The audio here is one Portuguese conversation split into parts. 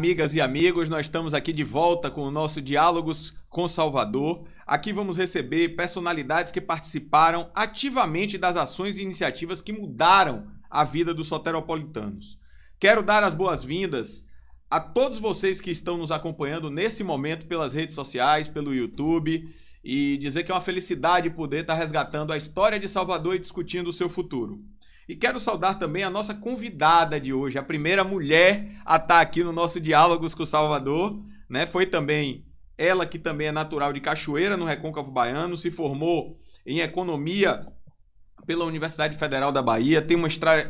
amigas e amigos, nós estamos aqui de volta com o nosso Diálogos com Salvador. Aqui vamos receber personalidades que participaram ativamente das ações e iniciativas que mudaram a vida dos soteropolitanos. Quero dar as boas-vindas a todos vocês que estão nos acompanhando nesse momento pelas redes sociais, pelo YouTube, e dizer que é uma felicidade poder estar resgatando a história de Salvador e discutindo o seu futuro. E quero saudar também a nossa convidada de hoje, a primeira mulher a estar aqui no nosso Diálogos com Salvador, né? Foi também ela que também é natural de Cachoeira, no Recôncavo Baiano, se formou em Economia pela Universidade Federal da Bahia, tem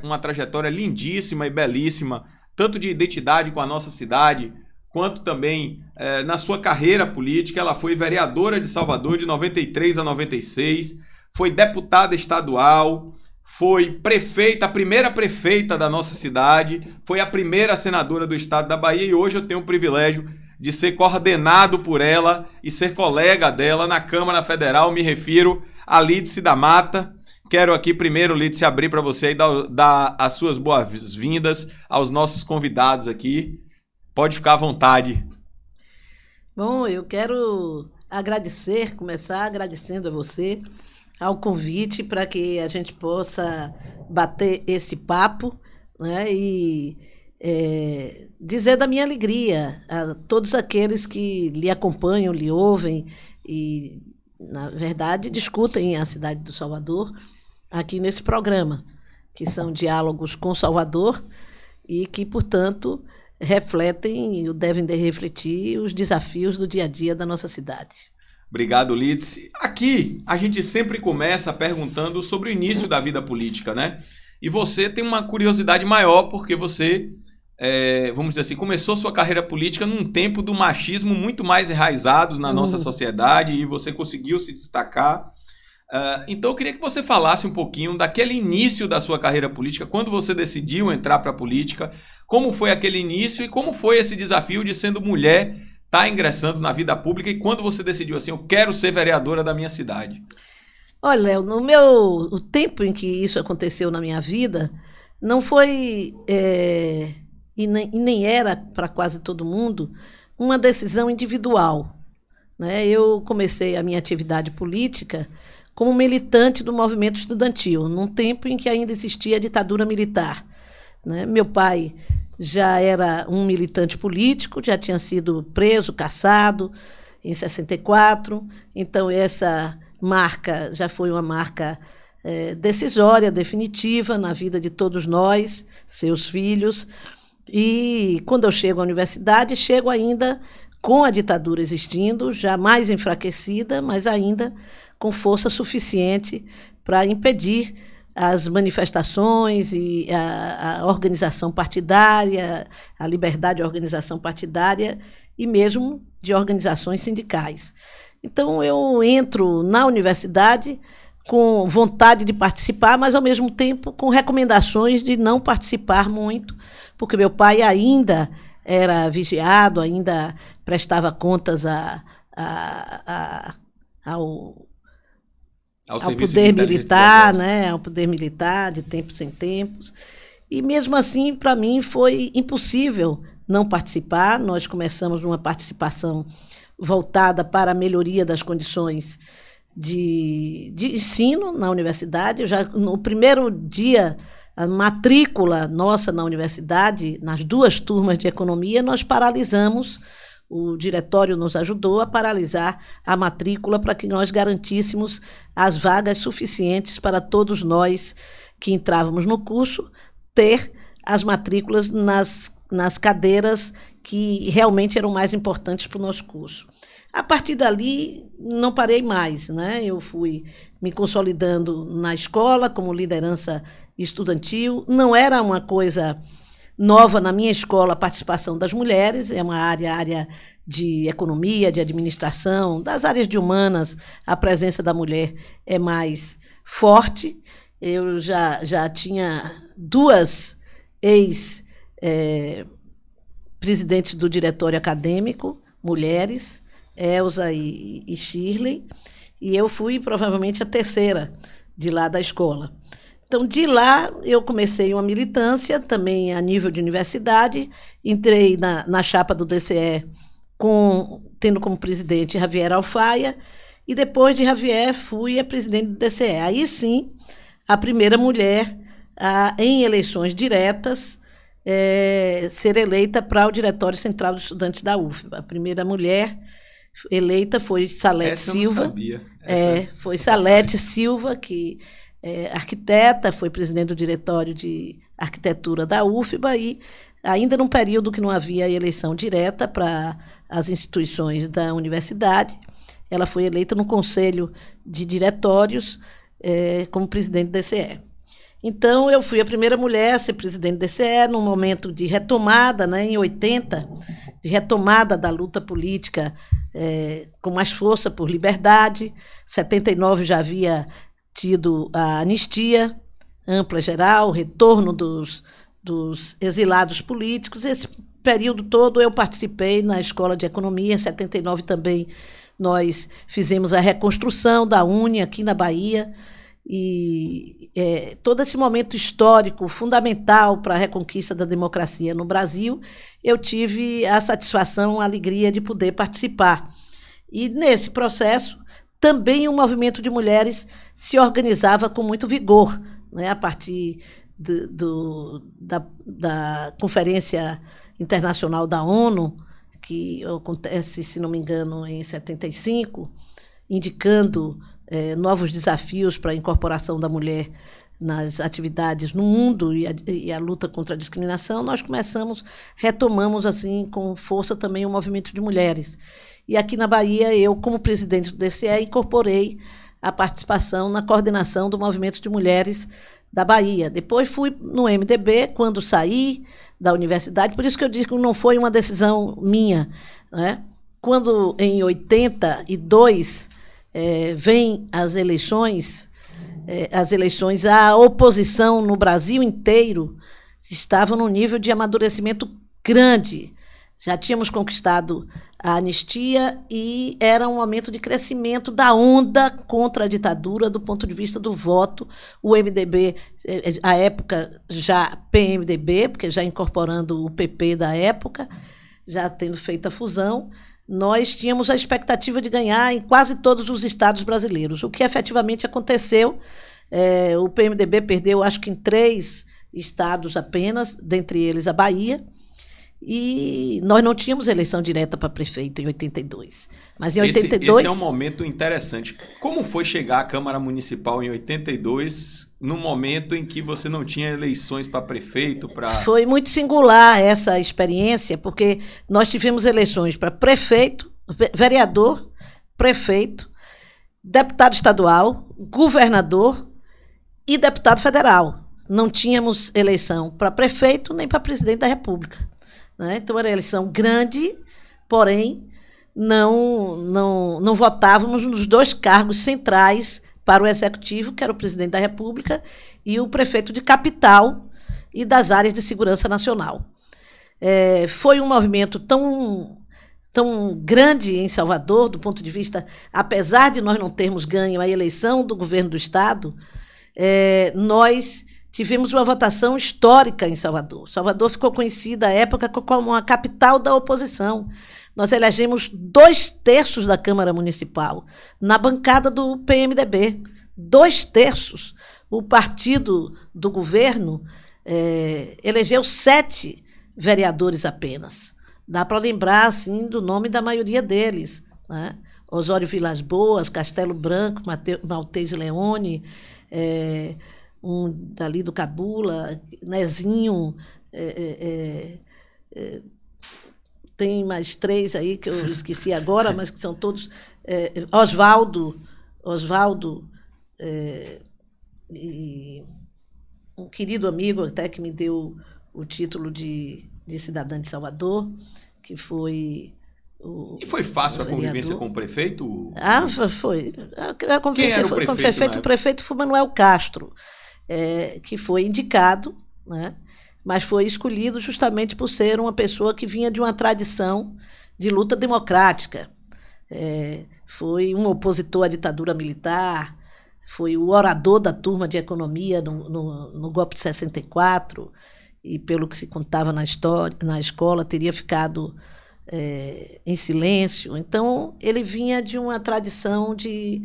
uma trajetória lindíssima e belíssima, tanto de identidade com a nossa cidade, quanto também na sua carreira política. Ela foi vereadora de Salvador de 93 a 96, foi deputada estadual, foi prefeita, a primeira prefeita da nossa cidade, foi a primeira senadora do estado da Bahia e hoje eu tenho o privilégio de ser coordenado por ela e ser colega dela na Câmara Federal. Me refiro a Lídice da Mata. Quero aqui primeiro, Lídice, abrir para você e dar as suas boas-vindas aos nossos convidados aqui. Pode ficar à vontade. Bom, eu quero começar agradecendo a você ao convite para que a gente possa bater esse papo, né, e dizer da minha alegria a todos aqueles que lhe acompanham, lhe ouvem e, na verdade, discutem a cidade do Salvador aqui nesse programa, que são Diálogos com Salvador e que, portanto, refletem ou devem de refletir os desafios do dia a dia da nossa cidade. Obrigado, Lídice. Aqui a gente sempre começa perguntando sobre o início da vida política, né? E você tem uma curiosidade maior porque você, vamos dizer assim, começou sua carreira política num tempo do machismo muito mais enraizado na nossa sociedade e você conseguiu se destacar. Então eu queria que você falasse um pouquinho daquele início da sua carreira política, quando você decidiu entrar para a política, como foi aquele início e como foi esse desafio de, sendo mulher, estar ingressando na vida pública, e quando você decidiu assim, eu quero ser vereadora da minha cidade? Olha, Léo, o tempo em que isso aconteceu na minha vida não foi, e nem era para quase todo mundo, uma decisão individual, né? Eu comecei a minha atividade política como militante do movimento estudantil, num tempo em que ainda existia a ditadura militar, né? Meu pai já era um militante político, já tinha sido preso, cassado em 64, então essa marca já foi uma marca decisória, definitiva na vida de todos nós, seus filhos. E quando eu chego à universidade, chego ainda com a ditadura existindo, já mais enfraquecida, mas ainda com força suficiente para impedir as manifestações e a organização partidária, a liberdade de organização partidária e mesmo de organizações sindicais. Então, eu entro na universidade com vontade de participar, mas, ao mesmo tempo, com recomendações de não participar muito, porque meu pai ainda era vigiado, ainda prestava contas ao poder militar, né? Ao poder militar, de tempos em tempos. E, mesmo assim, para mim, foi impossível não participar. Nós começamos uma participação voltada para a melhoria das condições de ensino na universidade. No primeiro dia, a matrícula nossa na universidade, nas 2 turmas de economia, nós paralisamos. O diretório nos ajudou a paralisar a matrícula para que nós garantíssemos as vagas suficientes para todos nós que entrávamos no curso ter as matrículas nas cadeiras que realmente eram mais importantes para o nosso curso. A partir dali, não parei mais, né? Eu fui me consolidando na escola como liderança estudantil. Não era uma coisa nova na minha escola a participação das mulheres, é uma área de economia, de administração, das áreas de humanas, a presença da mulher é mais forte. Eu já tinha 2 ex-presidentes do diretório acadêmico, mulheres, Elza e Shirley, e eu fui provavelmente a terceira de lá da escola. Então, de lá, eu comecei uma militância, também a nível de universidade, entrei na chapa do DCE, tendo como presidente Javier Alfaia, e depois de Javier, fui a presidente do DCE. Aí sim, a primeira mulher em eleições diretas, ser eleita para o Diretório Central dos Estudantes da UFBA. A primeira mulher eleita foi Salete Silva. Eu não sabia. Foi Salete Silva, que é arquiteta, foi presidente do Diretório de Arquitetura da UFBA, e ainda num período que não havia eleição direta para as instituições da universidade, ela foi eleita no Conselho de Diretórios como presidente do DCE. Então, eu fui a primeira mulher a ser presidente do DCE, num momento de retomada, né, em 80, de retomada da luta política com mais força por liberdade. 79 já havia tido a anistia ampla geral, o retorno dos exilados políticos. Esse período todo eu participei na Escola de Economia. Em 79 também nós fizemos a reconstrução da UNE aqui na Bahia, e todo esse momento histórico fundamental para a reconquista da democracia no Brasil, eu tive a satisfação, a alegria de poder participar. E nesse processo, também o movimento de mulheres se organizava com muito vigor, né, a partir da Conferência Internacional da ONU, que acontece, se não me engano, em 75, indicando novos desafios para a incorporação da mulher nas atividades no mundo e a luta contra a discriminação. Nós retomamos assim com força também o movimento de mulheres. E aqui na Bahia, eu, como presidente do DCE, incorporei a participação na coordenação do movimento de mulheres da Bahia. Depois fui no MDB, quando saí da universidade, por isso que eu digo que não foi uma decisão minha, né? Quando, em 82, vem as eleições, a oposição no Brasil inteiro estava num nível de amadurecimento grande. Já tínhamos conquistado a anistia e era um momento de crescimento da onda contra a ditadura do ponto de vista do voto. O MDB, à época, já PMDB, porque já incorporando o PP da época, já tendo feito a fusão, nós tínhamos a expectativa de ganhar em quase todos os estados brasileiros. O que efetivamente aconteceu, o PMDB perdeu, acho que em 3 estados apenas, dentre eles a Bahia, e nós não tínhamos eleição direta para prefeito em 82. Mas em 82... Esse é um momento interessante. Como foi chegar à Câmara Municipal em 82, no momento em que você não tinha eleições para prefeito? Foi muito singular essa experiência, porque nós tivemos eleições para prefeito, vereador, prefeito, deputado estadual, governador e deputado federal. Não tínhamos eleição para prefeito nem para presidente da República. Então, era uma eleição grande, porém, não votávamos nos 2 cargos centrais para o Executivo, que era o presidente da República e o prefeito de capital e das áreas de segurança nacional. Foi um movimento tão grande em Salvador, do ponto de vista, apesar de nós não termos ganho a eleição do governo do Estado, nós tivemos uma votação histórica em Salvador. Salvador ficou conhecida à época como a capital da oposição. Nós elegemos 2/3 da Câmara Municipal na bancada do PMDB. 2/3. O partido do governo elegeu 7 vereadores apenas. Dá para lembrar assim, do nome da maioria deles, né? Osório Vilas Boas, Castelo Branco, Maltese Leone, dali do Cabula, Nezinho, tem mais 3 aí que eu esqueci agora, mas que são todos, Oswaldo, e um querido amigo até que me deu o título de cidadã de Salvador, que foi... E foi fácil a convivência com o prefeito? Foi. A convivência foi com o prefeito. O prefeito foi Manuel Castro, que foi indicado, né, mas foi escolhido justamente por ser uma pessoa que vinha de uma tradição de luta democrática. Foi um opositor à ditadura militar, foi o orador da turma de economia no golpe de 64, e pelo que se contava na escola, teria ficado em silêncio. Então, ele vinha de uma tradição de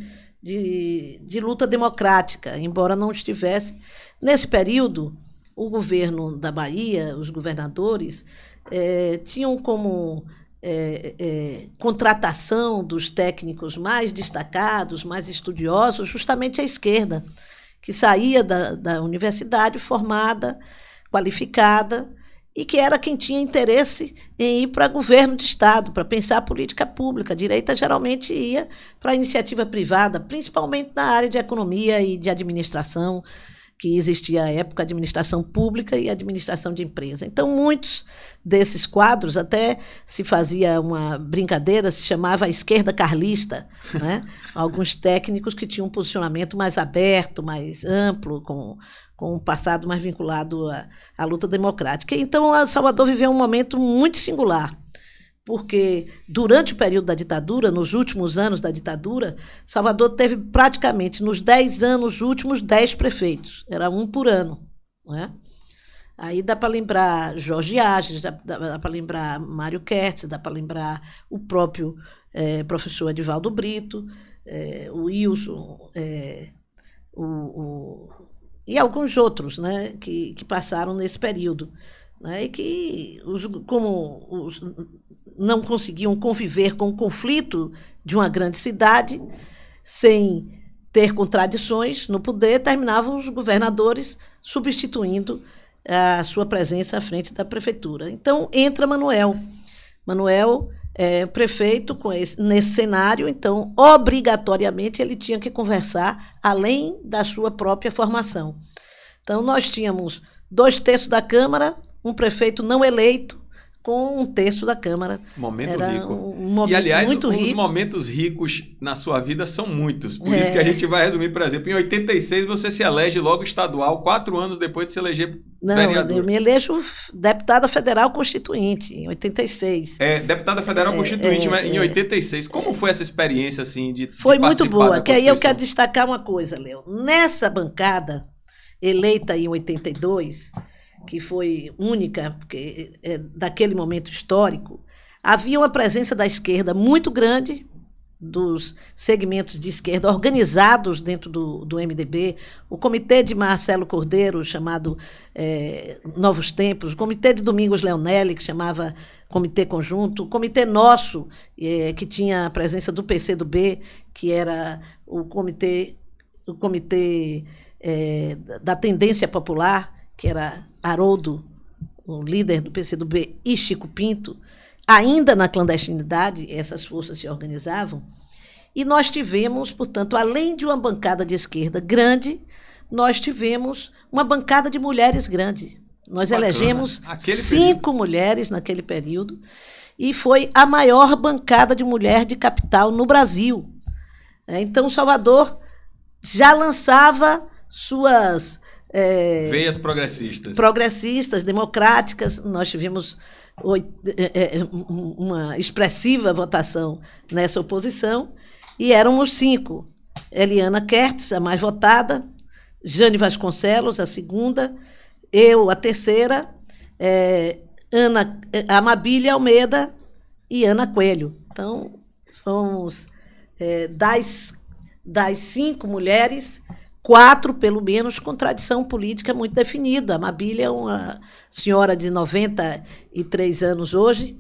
luta democrática, embora não estivesse. Nesse período, o governo da Bahia, os governadores, tinham como contratação dos técnicos mais destacados, mais estudiosos, justamente a esquerda, que saía da universidade formada, qualificada, e que era quem tinha interesse em ir para governo de Estado, para pensar a política pública. A direita geralmente ia para a iniciativa privada, principalmente na área de economia e de administração, que existia à época administração pública e administração de empresa. Então, muitos desses quadros, até se fazia uma brincadeira, se chamava a esquerda carlista, né? Alguns técnicos que tinham um posicionamento mais aberto, mais amplo, com um passado mais vinculado à luta democrática. Então, Salvador viveu um momento muito singular, porque durante o período da ditadura, nos últimos anos da ditadura, Salvador teve praticamente, nos 10 anos últimos, 10 prefeitos. Era um por ano. Não é? Aí dá para lembrar Jorge Agnes, dá para lembrar Mário Kertz, dá para lembrar o próprio professor Edivaldo Brito, o Wilson, e alguns outros, né, que passaram nesse período, né, e que, não conseguiam conviver com o conflito de uma grande cidade, sem ter contradições no poder, terminavam os governadores substituindo a sua presença à frente da prefeitura. Então, entra Manuel. Manuel prefeito nesse cenário, então, obrigatoriamente, ele tinha que conversar além da sua própria formação. Então, nós tínhamos 2/3 da Câmara, um prefeito não eleito, com 1/3 da Câmara. Momento Era rico. Um momento aliás, muito rico. Os momentos ricos na sua vida são muitos. Por isso que a gente vai resumir, por exemplo, em 86 você se elege logo estadual, 4 anos depois de se eleger vereador. Eu me elejo deputada federal constituinte, em 86. Deputada federal constituinte em 86. Como foi essa experiência, assim, de Foi muito boa, que aí eu quero destacar uma coisa, Léo. Nessa bancada, eleita em 82... que foi única, porque daquele momento histórico, havia uma presença da esquerda muito grande, dos segmentos de esquerda organizados dentro do MDB, o comitê de Marcelo Cordeiro, chamado Novos Tempos, o comitê de Domingos Leonelli, que chamava Comitê Conjunto, o comitê nosso, que tinha a presença do PCdoB, que era o comitê da Tendência Popular, que era Haroldo, o líder do PCdoB, e Chico Pinto. Ainda na clandestinidade, essas forças se organizavam, e nós tivemos, portanto, além de uma bancada de esquerda grande, nós tivemos uma bancada de mulheres grande. Nós elegemos 5 mulheres naquele período, e foi a maior bancada de mulher de capital no Brasil. Então, Salvador já lançava suas veias progressistas. Progressistas, democráticas. Nós tivemos uma expressiva votação nessa oposição, e éramos 5. Eliana Kertz, a mais votada, Jane Vasconcelos, a segunda, eu, a terceira, Amabília Almeida e Ana Coelho. Então, fomos das 5 mulheres, 4, pelo menos, com tradição política muito definida. A Amabília é uma senhora de 93 anos hoje,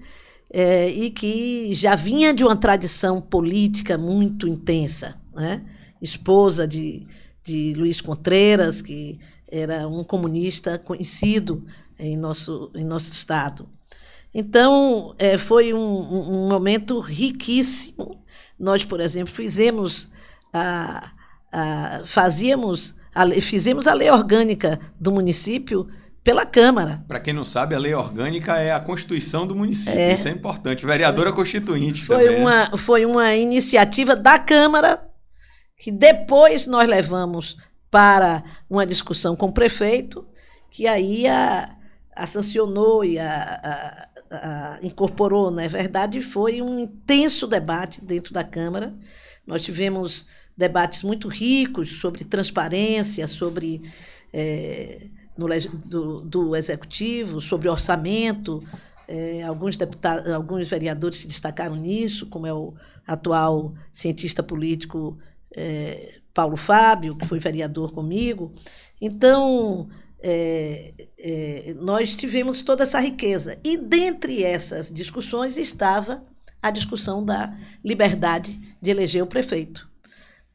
e que já vinha de uma tradição política muito intensa, né? Esposa de Luiz Contreras, que era um comunista conhecido em nosso estado. Então, foi um momento riquíssimo. Nós, por exemplo, fizemos a lei orgânica do município pela Câmara. Para quem não sabe, a lei orgânica é a Constituição do município. Isso é importante. Vereadora constituinte Foi uma iniciativa da Câmara que depois nós levamos para uma discussão com o prefeito, que aí a sancionou e incorporou. Na verdade, foi um intenso debate dentro da Câmara. Nós tivemos debates muito ricos sobre transparência, sobre do Executivo, sobre orçamento. Alguns vereadores se destacaram nisso, como é o atual cientista político Paulo Fábio, que foi vereador comigo. Então, nós tivemos toda essa riqueza. E, dentre essas discussões, estava a discussão da liberdade de eleger o prefeito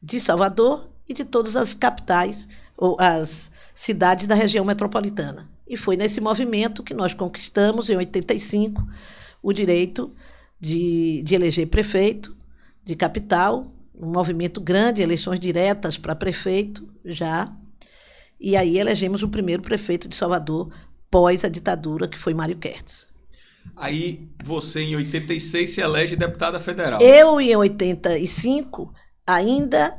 de Salvador e de todas as capitais ou as cidades da região metropolitana. E foi nesse movimento que nós conquistamos, em 85, o direito de eleger prefeito de capital, um movimento grande, eleições diretas para prefeito já. E aí elegemos o primeiro prefeito de Salvador pós a ditadura, que foi Mário Kertz. Aí você, em 86, se elege deputada federal. Eu, em 85, ainda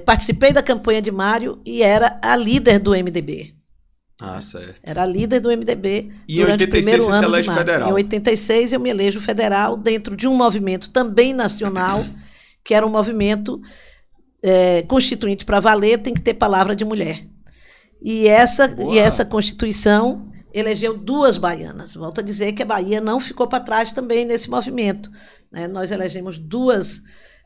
participei da campanha de Mário e era a líder do MDB. Ah, certo. Era a líder do MDB e durante em 86 o primeiro você ano se elege federal. Em 86 eu me elejo federal dentro de um movimento também nacional, que era um movimento constituinte para valer, tem que ter palavra de mulher. E essa Constituição elegeu 2 baianas. Volto a dizer que a Bahia não ficou para trás também nesse movimento, né? Nós elegemos 2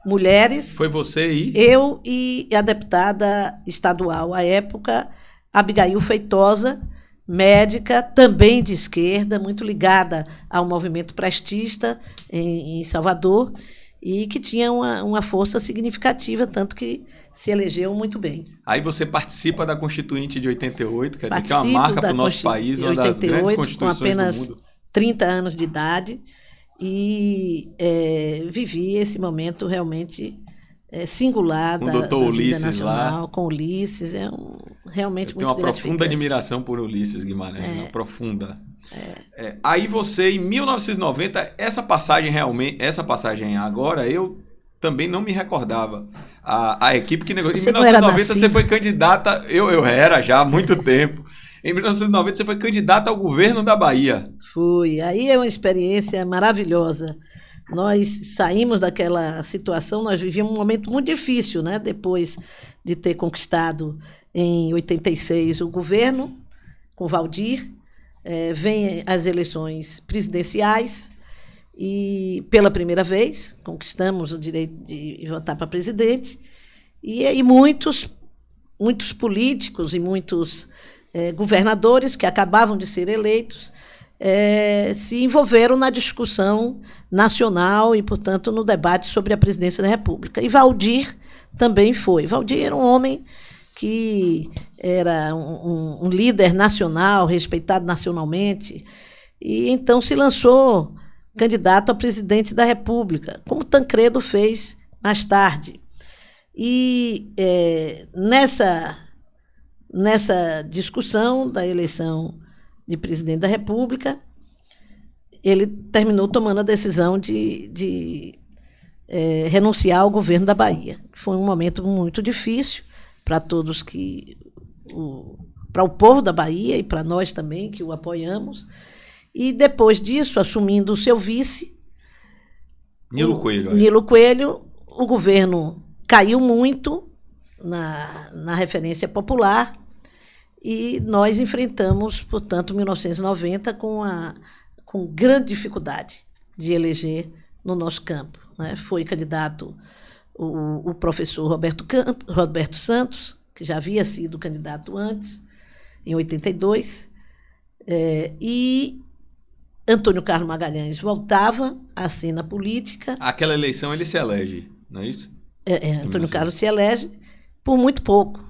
mulheres. Foi você e? Eu e a deputada estadual, à época, Abigail Feitosa, médica, também de esquerda, muito ligada ao movimento prestista em Salvador, e que tinha uma força significativa, tanto que se elegeu muito bem. Aí você participa da Constituinte de 88, que é uma marca para o nosso país, uma das grandes constituições com apenas do mundo. 30 anos de idade, e vivi esse momento realmente singular com o da Dr. vida Ulisses nacional, lá. com Ulisses, realmente muito gratificante. Eu tenho uma profunda admiração por Ulisses Guimarães, uma profunda. Aí você, em 1990, essa passagem agora, eu também não me recordava. A equipe que negociou. Em 1990 você foi candidata, eu era já há muito tempo. Em 1990 você foi candidata ao governo da Bahia. Fui. Aí é uma experiência maravilhosa. Nós saímos daquela situação, nós vivíamos um momento muito difícil, né? Depois de ter conquistado em 86 o governo, com Valdir, vem as eleições presidenciais e, pela primeira vez, conquistamos o direito de votar para presidente, e aí muitos políticos e muitos governadores que acabavam de ser eleitos se envolveram na discussão nacional e, portanto, no debate sobre a presidência da República. E Valdir também foi. Valdir era um homem que era um líder nacional, respeitado nacionalmente, e então se lançou candidato a presidente da República, como Tancredo fez mais tarde. E nessa discussão da eleição de presidente da República, ele terminou tomando a decisão de renunciar ao governo da Bahia. Foi um momento muito difícil para todos para o povo da Bahia e para nós também, que o apoiamos. E depois disso, assumindo o seu vice, Nilo Coelho. Nilo Coelho, o governo caiu muito na referência popular, e nós enfrentamos, portanto, 1990 com grande dificuldade de eleger no nosso campo, né? Foi candidato o professor Roberto Santos, que já havia sido candidato antes, em 82, e Antônio Carlos Magalhães voltava à cena política. Aquela eleição ele se elege, não é isso? Antônio Carlos se elege por muito pouco,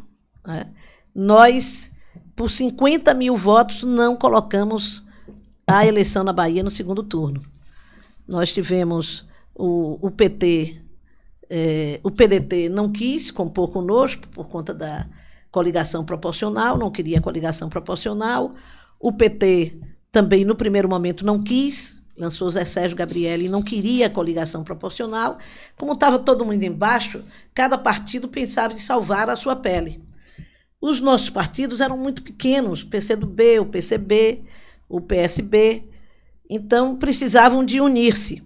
né? Nós, por 50 mil votos, não colocamos a eleição na Bahia no segundo turno. Nós tivemos o PT, o PDT não quis compor conosco por conta da coligação proporcional, não queria coligação proporcional. O PT também, no primeiro momento, não quis, lançou Zé Sérgio Gabrielli e não queria coligação proporcional. Como estava todo mundo embaixo, cada partido pensava em salvar a sua pele. Os nossos partidos eram muito pequenos, o PCdoB, o PCB, o PSB, então precisavam de unir-se.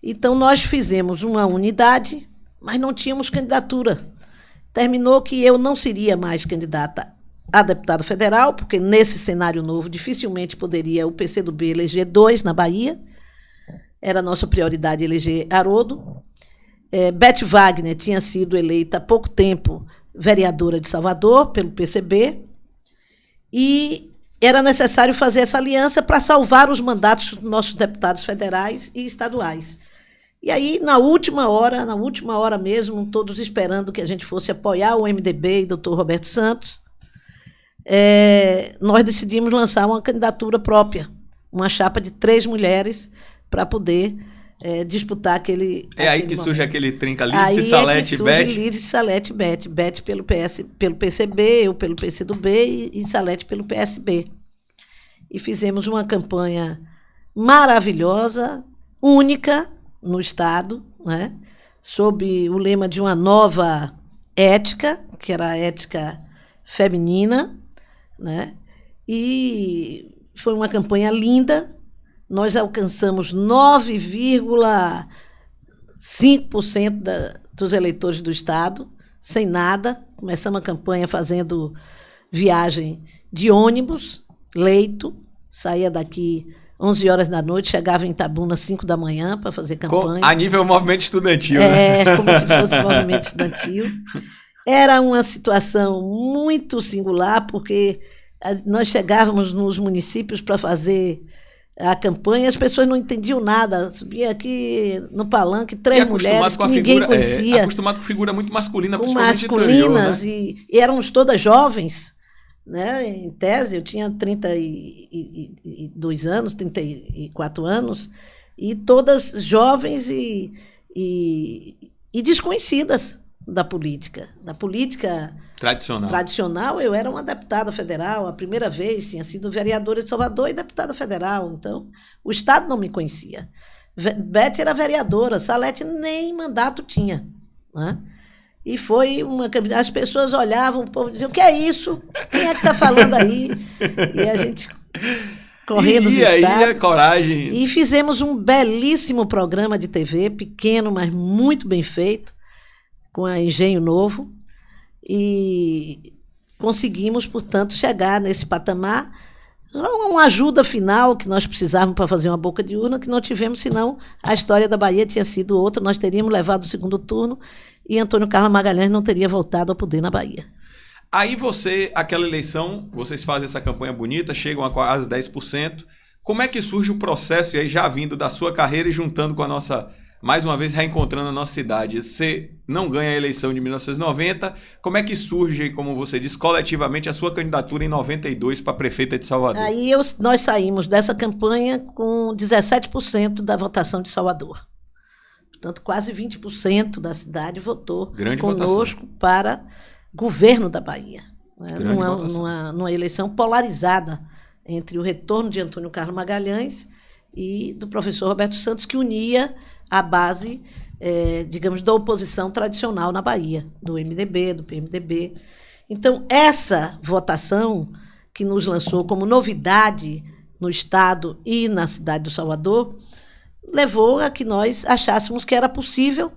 Então nós fizemos uma unidade, mas não tínhamos candidatura. Terminou que eu não seria mais candidata a deputada federal, porque nesse cenário novo dificilmente poderia o PCdoB eleger 2 na Bahia. Era a nossa prioridade eleger Haroldo. Beth Wagner tinha sido eleita há pouco tempo vereadora de Salvador pelo PCB, e era necessário fazer essa aliança para salvar os mandatos dos nossos deputados federais e estaduais. E aí, na última hora mesmo, todos esperando que a gente fosse apoiar o MDB e o doutor Roberto Santos, nós decidimos lançar uma candidatura própria, uma chapa de 3 mulheres para poder disputar aquele aí que momento. surge aquele trinca Lídice, Salete e Beth? Lídice, Salete e Beth. Beth pelo PCB, eu pelo PCdoB e Salete pelo PSB. E fizemos uma campanha maravilhosa, única no Estado, né? Sob o lema de uma nova ética, que era a ética feminina, né? E foi uma campanha linda. Nós alcançamos 9,5% dos eleitores do Estado, sem nada. Começamos a campanha fazendo viagem de ônibus, leito, saía daqui 11 horas da noite, chegava em Itabuna às 5 da manhã para fazer campanha. A nível movimento estudantil, né? Como se fosse movimento estudantil. Era uma situação muito singular, porque nós chegávamos nos municípios para fazer a campanha, as pessoas não entendiam nada. Subia aqui no palanque 3 mulheres que ninguém conhecia. Acostumado com figura muito masculina, principalmente masculinas, interior, né? e éramos todas jovens, né? Em tese, eu tinha 32 anos, 34 anos, e todas jovens e desconhecidas da política. Da política tradicional, eu era uma deputada federal, a primeira vez tinha sido vereadora de Salvador e deputada federal, então o Estado não me conhecia. Beth era vereadora, Salete nem mandato tinha, né? E foi uma... As pessoas olhavam, o povo dizia, o que é isso? Quem é que está falando aí? E a gente correndo os estados. E aí, coragem. E fizemos um belíssimo programa de TV, pequeno, mas muito bem feito, com a Engenho Novo, e conseguimos, portanto, chegar nesse patamar. Uma ajuda final que nós precisávamos para fazer uma boca de urna, que não tivemos, senão a história da Bahia tinha sido outra, nós teríamos levado o segundo turno e Antônio Carlos Magalhães não teria voltado ao poder na Bahia. Aí aquela eleição, vocês fazem essa campanha bonita, chegam a quase 10%. Como é que surge o processo, e aí já vindo da sua carreira e juntando com a nossa, mais uma vez reencontrando a nossa cidade? Você não ganha a eleição de 1990, como é que surge, como você disse, coletivamente a sua candidatura em 92 para prefeita de Salvador? Aí nós saímos dessa campanha com 17% da votação de Salvador. Portanto, quase 20% da cidade votou conosco para governo da Bahia. Né? Numa eleição polarizada entre o retorno de Antônio Carlos Magalhães e do professor Roberto Santos, que unia a base, digamos, da oposição tradicional na Bahia, do MDB, do PMDB. Então, essa votação que nos lançou como novidade no Estado e na cidade do Salvador, levou a que nós achássemos que era possível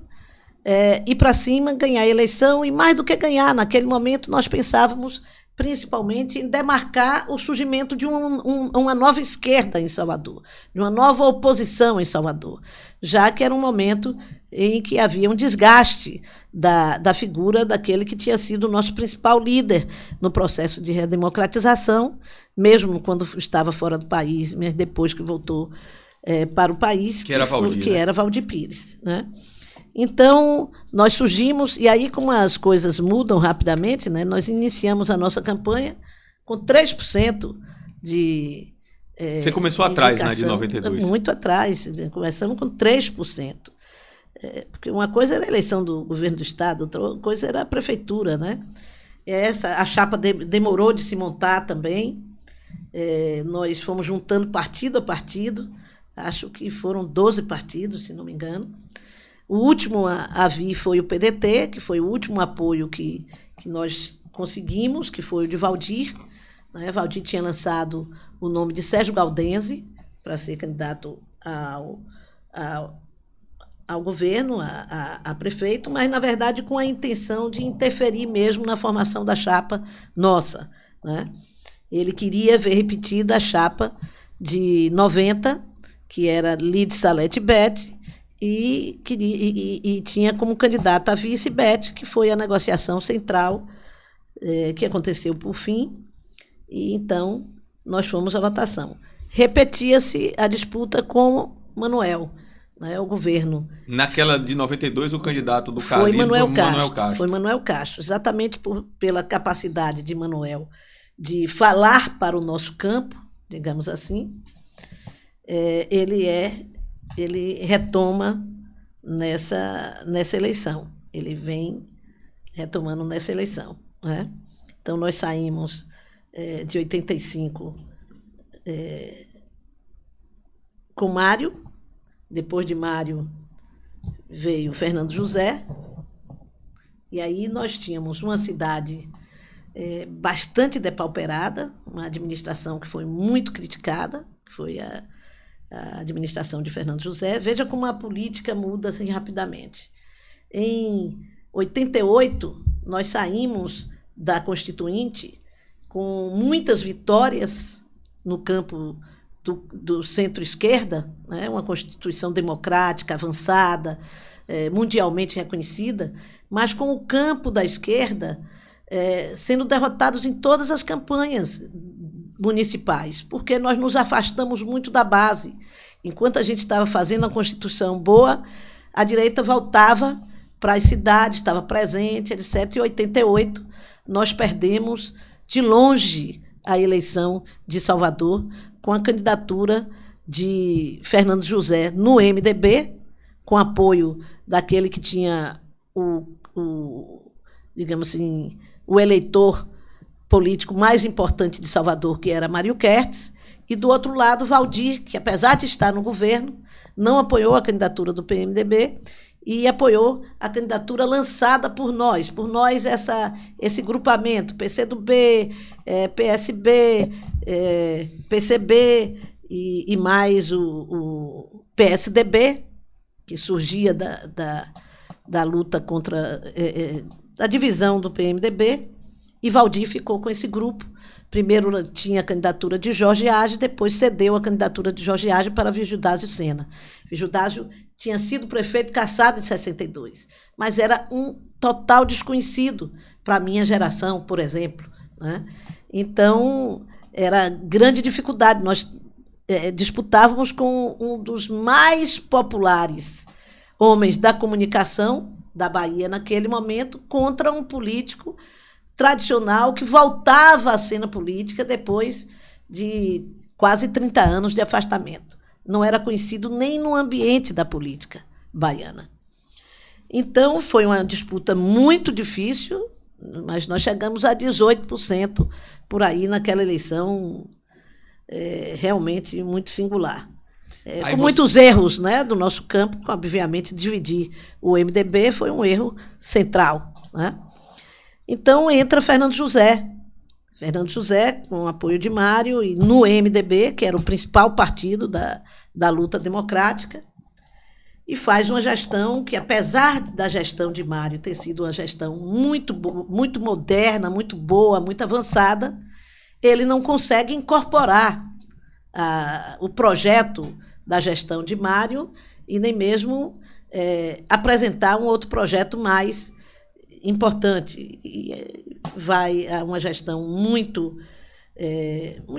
ir para cima, ganhar a eleição, e mais do que ganhar, naquele momento nós pensávamos principalmente em demarcar o surgimento de uma nova esquerda em Salvador, de uma nova oposição em Salvador, já que era um momento em que havia um desgaste da figura daquele que tinha sido o nosso principal líder no processo de redemocratização, mesmo quando estava fora do país, mas depois que voltou para o país, que era Valdir Pires, né? Então, nós surgimos, e aí como as coisas mudam rapidamente, né, nós iniciamos a nossa campanha com 3% de Você começou atrás, né, de 92? Muito atrás, começamos com 3%. Porque uma coisa era a eleição do governo do Estado, outra coisa era a prefeitura, né? A chapa demorou de se montar também. Nós fomos juntando partido a partido, acho que foram 12 partidos, se não me engano. O último a vir foi o PDT, que foi o último apoio que nós conseguimos, que foi o de Valdir. Né? Valdir tinha lançado o nome de Sérgio Galdense para ser candidato ao governo, a prefeito, mas, na verdade, com a intenção de interferir mesmo na formação da chapa nossa, né? Ele queria ver repetida a chapa de 90, que era Lide Salete Bete, e tinha como candidata a vice Bete, que foi a negociação central que aconteceu por fim, e então nós fomos à votação. Repetia-se a disputa com Manuel, né, o governo. Naquela de 92, o candidato do foi Calixto Manuel Manuel Castro. Castro. Foi Manuel Castro, exatamente pela capacidade de Manuel de falar para o nosso campo, digamos assim. Ele retoma nessa eleição. Ele vem retomando nessa eleição, né? Então, nós saímos de 85 com Mário. Depois de Mário veio Fernando José, e aí nós tínhamos uma cidade bastante depauperada, uma administração que foi muito criticada, que foi a administração de Fernando José. Veja como a política muda assim rapidamente. Em 88, nós saímos da Constituinte com muitas vitórias no campo do centro-esquerda, né? Uma Constituição democrática, avançada, mundialmente reconhecida, mas com o campo da esquerda sendo derrotados em todas as campanhas municipais, porque nós nos afastamos muito da base. Enquanto a gente estava fazendo a Constituição boa, a direita voltava para as cidades, estava presente, etc. Em 88, nós perdemos de longe a eleição de Salvador, com a candidatura de Fernando José no MDB, com apoio daquele que tinha digamos assim, o eleitor político mais importante de Salvador, que era Mário Kertz, e do outro lado, Valdir, que apesar de estar no governo, não apoiou a candidatura do PMDB e apoiou a candidatura lançada por nós esse grupamento, PCdoB, PSB, PCB e mais o PSDB, que surgia da luta contra a divisão do PMDB, e Valdir ficou com esse grupo. Primeiro tinha a candidatura de Jorge Age, depois cedeu a candidatura de Jorge Age para Vigildásio Sena. Vigildásio tinha sido prefeito cassado em 62, mas era um total desconhecido para a minha geração, por exemplo, né? Então, era grande dificuldade. Nós disputávamos com um dos mais populares homens da comunicação da Bahia naquele momento, contra um político tradicional que voltava à cena política depois de quase 30 anos de afastamento. Não era conhecido nem no ambiente da política baiana. Então, foi uma disputa muito difícil, mas nós chegamos a 18% por aí naquela eleição realmente muito singular. Com muitos erros, né, do nosso campo, obviamente, dividir o MDB foi um erro central, né? Então, entra Fernando José. Fernando José, com o apoio de Mário, e no MDB, que era o principal partido da luta democrática, e faz uma gestão que, apesar da gestão de Mário ter sido uma gestão muito moderna, muito boa, muito avançada, ele não consegue incorporar o projeto da gestão de Mário e nem mesmo apresentar um outro projeto mais importante. E vai a uma gestão muito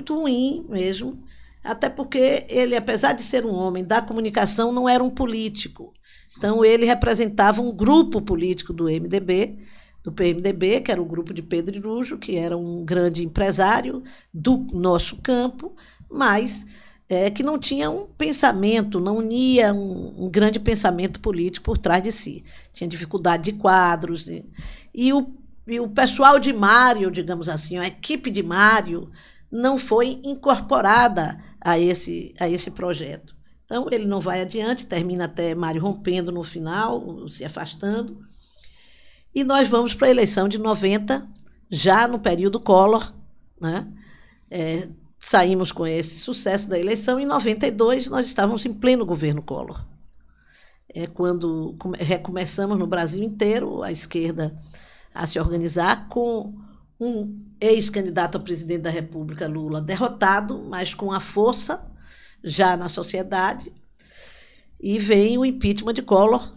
ruim mesmo, até porque ele, apesar de ser um homem da comunicação, não era um político. Então, ele representava um grupo político do MDB, do PMDB, que era o grupo de Pedro Irujo, que era um grande empresário do nosso campo, mas que não tinha um pensamento, não unia um grande pensamento político por trás de si. Tinha dificuldade de quadros. E o pessoal de Mário, digamos assim, a equipe de Mário, não foi incorporada a esse projeto. Então, ele não vai adiante, termina até Mário rompendo no final, se afastando. E nós vamos para a eleição de 90, já no período Collor, né? Saímos com esse sucesso da eleição. Em 92, nós estávamos em pleno governo Collor. é quando recomeçamos no Brasil inteiro a esquerda a se organizar com um ex-candidato a presidente da República, Lula, derrotado, mas com a força já na sociedade, e vem o impeachment de Collor,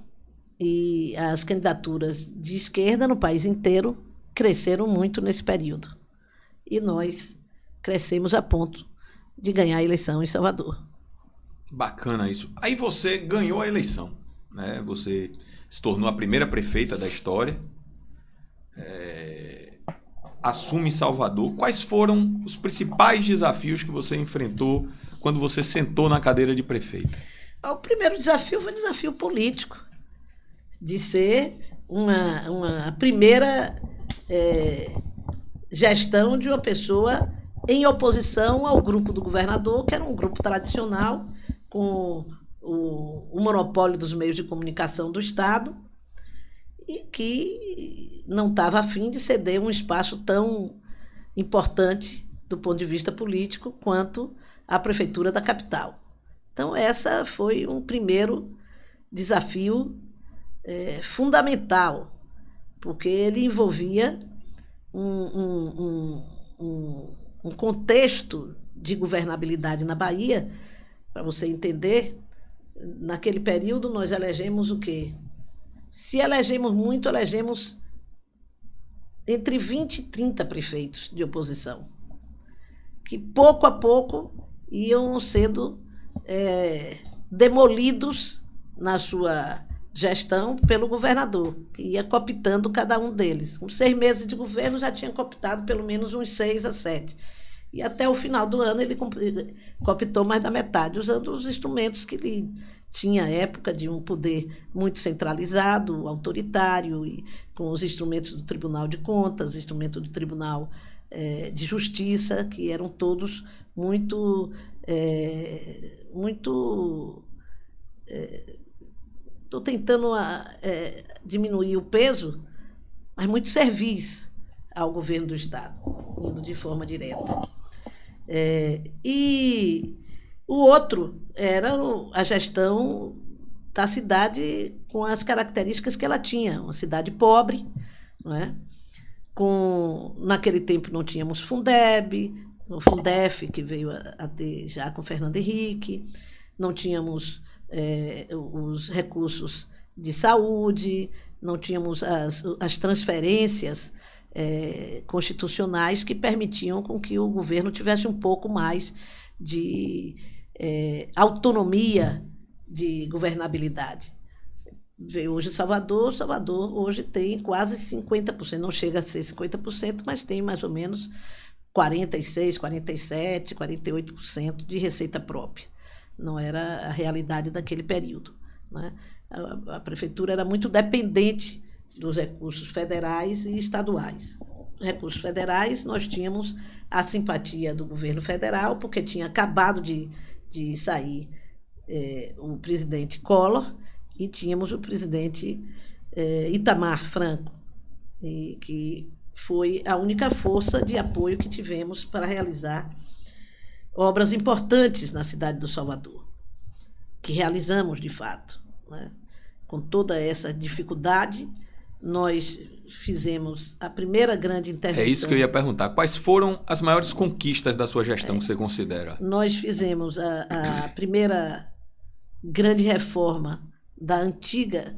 e as candidaturas de esquerda no país inteiro cresceram muito nesse período. E nós crescemos a ponto de ganhar a eleição em Salvador. Bacana isso. Aí você ganhou a eleição, né? Você se tornou a primeira prefeita da história, assume Salvador. Quais foram os principais desafios que você enfrentou quando você sentou na cadeira de prefeita? O primeiro desafio foi um desafio político, de ser uma primeira gestão de uma pessoa em oposição ao grupo do governador, que era um grupo tradicional, com o monopólio dos meios de comunicação do Estado, e que não estava a fim de ceder um espaço tão importante do ponto de vista político quanto a prefeitura da capital. Então, essa foi um primeiro desafio fundamental, porque ele envolvia um contexto de governabilidade na Bahia. Para você entender, naquele período nós elegemos o quê? Se elegemos muito, elegemos entre 20 e 30 prefeitos de oposição, que pouco a pouco iam sendo demolidos na sua gestão pelo governador, que ia cooptando cada um deles. Com 6 meses de governo já tinha cooptado pelo menos uns 6 a 7. E até o final do ano ele cooptou mais da metade, usando os instrumentos que ele tinha à época, de um poder muito centralizado, autoritário, e com os instrumentos do Tribunal de Contas, instrumentos do Tribunal de Justiça, que eram todos muito... Estou tentando diminuir o peso, mas muito servis ao governo do Estado, indo de forma direta. E o outro era a gestão da cidade com as características que ela tinha, uma cidade pobre, não é? Naquele tempo não tínhamos Fundeb, o Fundef, que veio a ter já com Fernando Henrique, não tínhamos os recursos de saúde, não tínhamos as transferências constitucionais que permitiam com que o governo tivesse um pouco mais de autonomia de governabilidade. Veio hoje Salvador hoje tem quase 50%, não chega a ser 50%, mas tem mais ou menos 46%, 47%, 48% de receita própria. Não era a realidade daquele período, né? A prefeitura era muito dependente dos recursos federais e estaduais. Recursos federais, nós tínhamos a simpatia do governo federal, porque tinha acabado de sair o presidente Collor, e tínhamos o presidente Itamar Franco, que foi a única força de apoio que tivemos para realizar obras importantes na cidade do Salvador, que realizamos de fato, né? Com toda essa dificuldade, nós fizemos a primeira grande intervenção. É isso que eu ia perguntar. Quais foram as maiores conquistas da sua gestão que você considera? Nós fizemos a primeira grande reforma da antiga...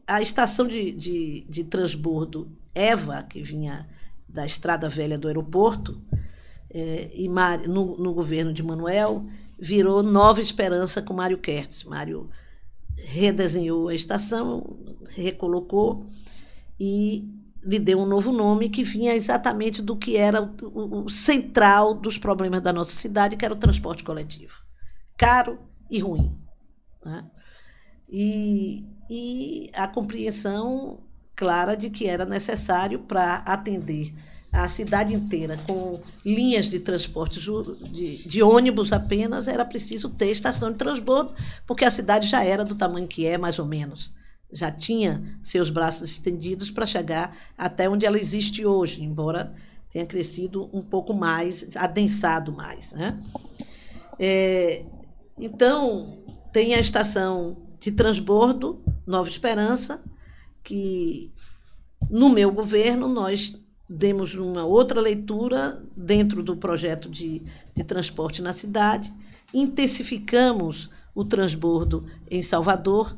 A estação de transbordo Eva, que vinha da Estrada Velha do aeroporto, e no governo de Manuel, virou Nova Esperança com Mário Kertz. Mário redesenhou a estação, recolocou e lhe deu um novo nome que vinha exatamente do que era o central dos problemas da nossa cidade, que era o transporte coletivo. Caro e ruim, né? E a compreensão clara de que era necessário, para atender a cidade inteira com linhas de transporte de ônibus apenas, era preciso ter estação de transbordo, porque a cidade já era do tamanho que é, mais ou menos. Já tinha seus braços estendidos para chegar até onde ela existe hoje, embora tenha crescido um pouco mais, adensado mais, né? Então, tem a estação de transbordo, Nova Esperança, que no meu governo nós demos uma outra leitura dentro do projeto de transporte na cidade, intensificamos o transbordo em Salvador,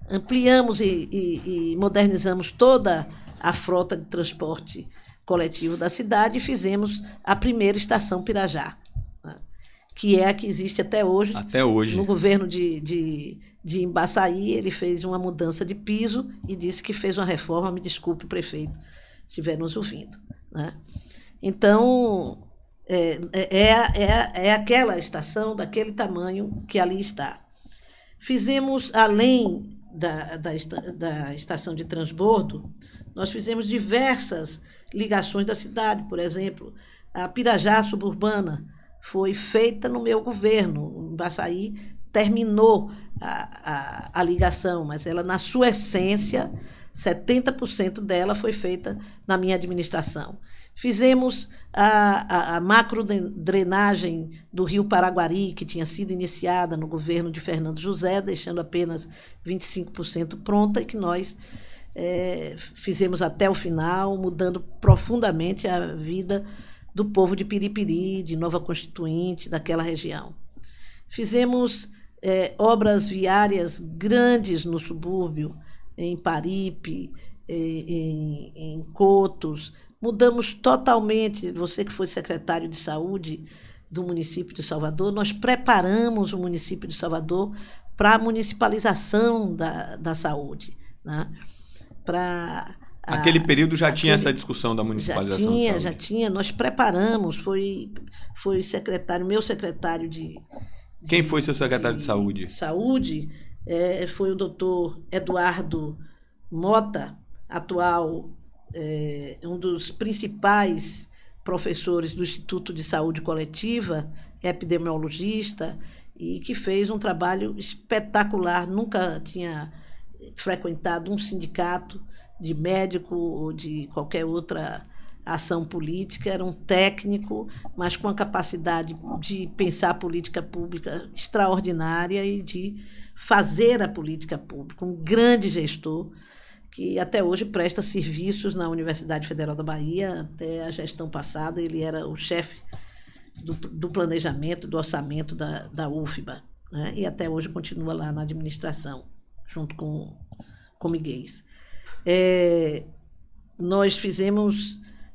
ampliamos e modernizamos toda a frota de transporte coletivo da cidade e fizemos a primeira estação Pirajá, né, que é a que existe até hoje. Até hoje. No governo de Embaçaí, ele fez uma mudança de piso e disse que fez uma reforma. Me desculpe, prefeito, se estiver nos ouvindo, né? Então, é aquela estação daquele tamanho que ali está. Fizemos, além da estação de transbordo, nós fizemos diversas ligações da cidade. Por exemplo, a Pirajá suburbana foi feita no meu governo. O Embaçaí terminou a ligação, mas ela, na sua essência, 70% dela foi feita na minha administração. Fizemos a macro-drenagem do Rio Paraguari, que tinha sido iniciada no governo de Fernando José, deixando apenas 25% pronta, e que nós fizemos até o final, mudando profundamente a vida do povo de Piripiri, de Nova Constituinte, daquela região. Fizemos obras viárias grandes no subúrbio, em Paripe, em Cotos. Mudamos totalmente, você que foi secretário de Saúde do município de Salvador, nós preparamos o município de Salvador para a municipalização da saúde, né? Aquele período já tinha essa discussão da municipalização da saúde? Já tinha, nós preparamos, foi secretário, meu secretário de... Quem foi seu secretário de saúde? Saúde foi o doutor Eduardo Mota, atual um dos principais professores do Instituto de Saúde Coletiva, epidemiologista, e que fez um trabalho espetacular. Nunca tinha frequentado um sindicato de médico ou de qualquer outra ação política. Era um técnico, mas com a capacidade de pensar a política pública extraordinária e de fazer a política pública. Um grande gestor que até hoje presta serviços na Universidade Federal da Bahia. Até a gestão passada ele era o chefe do planejamento, do orçamento da UFBA, né? E até hoje continua lá na administração, junto com Miguel.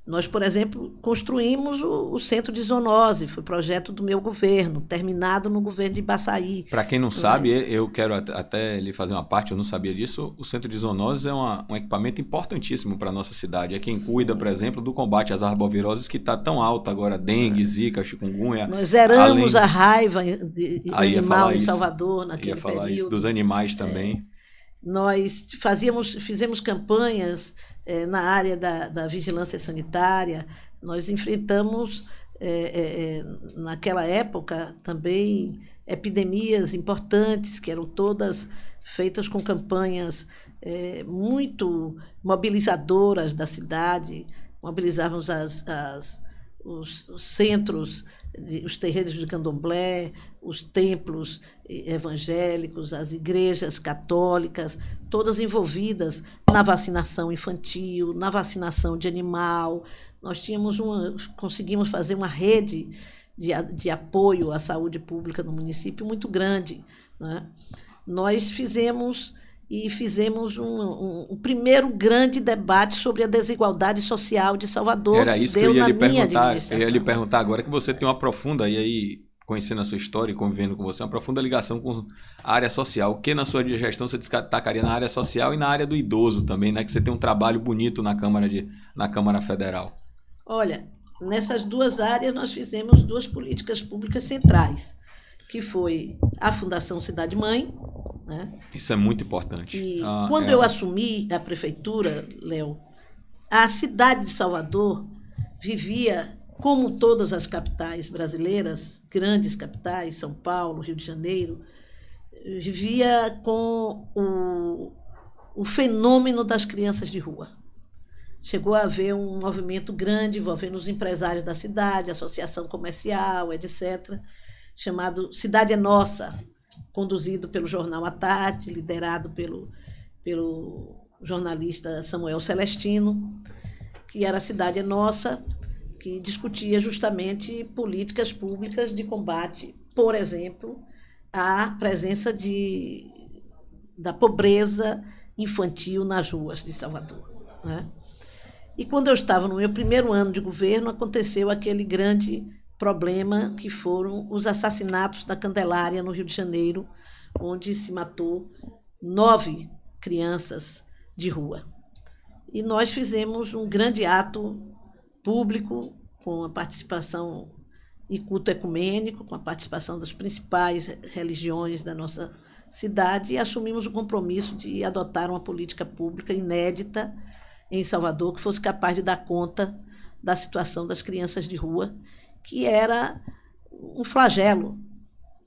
Nós, por exemplo, construímos o centro de zoonose, foi projeto do meu governo, terminado no governo de Embaçaí. Para quem não sabe, eu quero até lhe fazer uma parte, eu não sabia disso, o centro de zoonose é um equipamento importantíssimo para a nossa cidade. É quem cuida, por exemplo, do combate às arboviroses, que está tão alta agora, dengue, zika, chikungunya. Nós zeramos a raiva animal em Salvador naquele período. Ia falar isso, dos animais também. Nós fizemos campanhas na área da vigilância sanitária. Nós enfrentamos, naquela época, também epidemias importantes, que eram todas feitas com campanhas muito mobilizadoras da cidade. Mobilizávamos os centros, os terreiros de candomblé, os templos evangélicos, as igrejas católicas, todas envolvidas na vacinação infantil, na vacinação de animal. Nós conseguimos fazer uma rede de apoio à saúde pública no município muito grande, né? Nós fizemos um primeiro grande debate sobre a desigualdade social de Salvador. Era isso que eu ia lhe perguntar. Eu ia lhe perguntar agora, que você tem uma profunda, e aí, conhecendo a sua história e convivendo com você, uma profunda ligação com a área social. O que na sua gestão você destacaria na área social e na área do idoso também, né? Que você tem um trabalho bonito na Câmara Federal. Olha, nessas duas áreas nós fizemos duas políticas públicas centrais, que foi a Fundação Cidade Mãe, né? Isso é muito importante. E quando eu assumi a prefeitura, Léo, a cidade de Salvador vivia, como todas as capitais brasileiras, grandes capitais, São Paulo, Rio de Janeiro, vivia com o fenômeno das crianças de rua. Chegou a haver um movimento grande envolvendo os empresários da cidade, associação comercial, etc., chamado Cidade é Nossa, conduzido pelo jornal A Tarde, liderado pelo jornalista Samuel Celestino, que era A Cidade é Nossa, que discutia justamente políticas públicas de combate, por exemplo, à presença da pobreza infantil nas ruas de Salvador, né? E quando eu estava no meu primeiro ano de governo, aconteceu aquele grande problema que foram os assassinatos da Candelária, no Rio de Janeiro, onde se matou 9 crianças de rua. E nós fizemos um grande ato público, com a participação e culto ecumênico, com a participação das principais religiões da nossa cidade, e assumimos o compromisso de adotar uma política pública inédita em Salvador, que fosse capaz de dar conta da situação das crianças de rua, que era um flagelo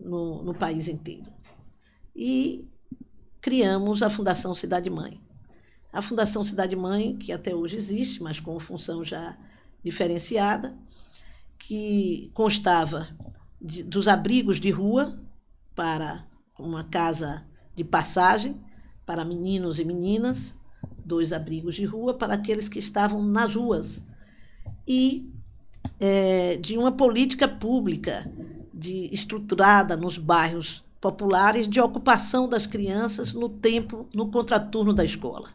no país inteiro. E criamos a Fundação Cidade Mãe. A Fundação Cidade Mãe, que até hoje existe, mas com função já diferenciada, que constava dos abrigos de rua para uma casa de passagem para meninos e meninas, 2 abrigos de rua para aqueles que estavam nas ruas, e de uma política pública estruturada nos bairros populares de ocupação das crianças no contraturno da escola,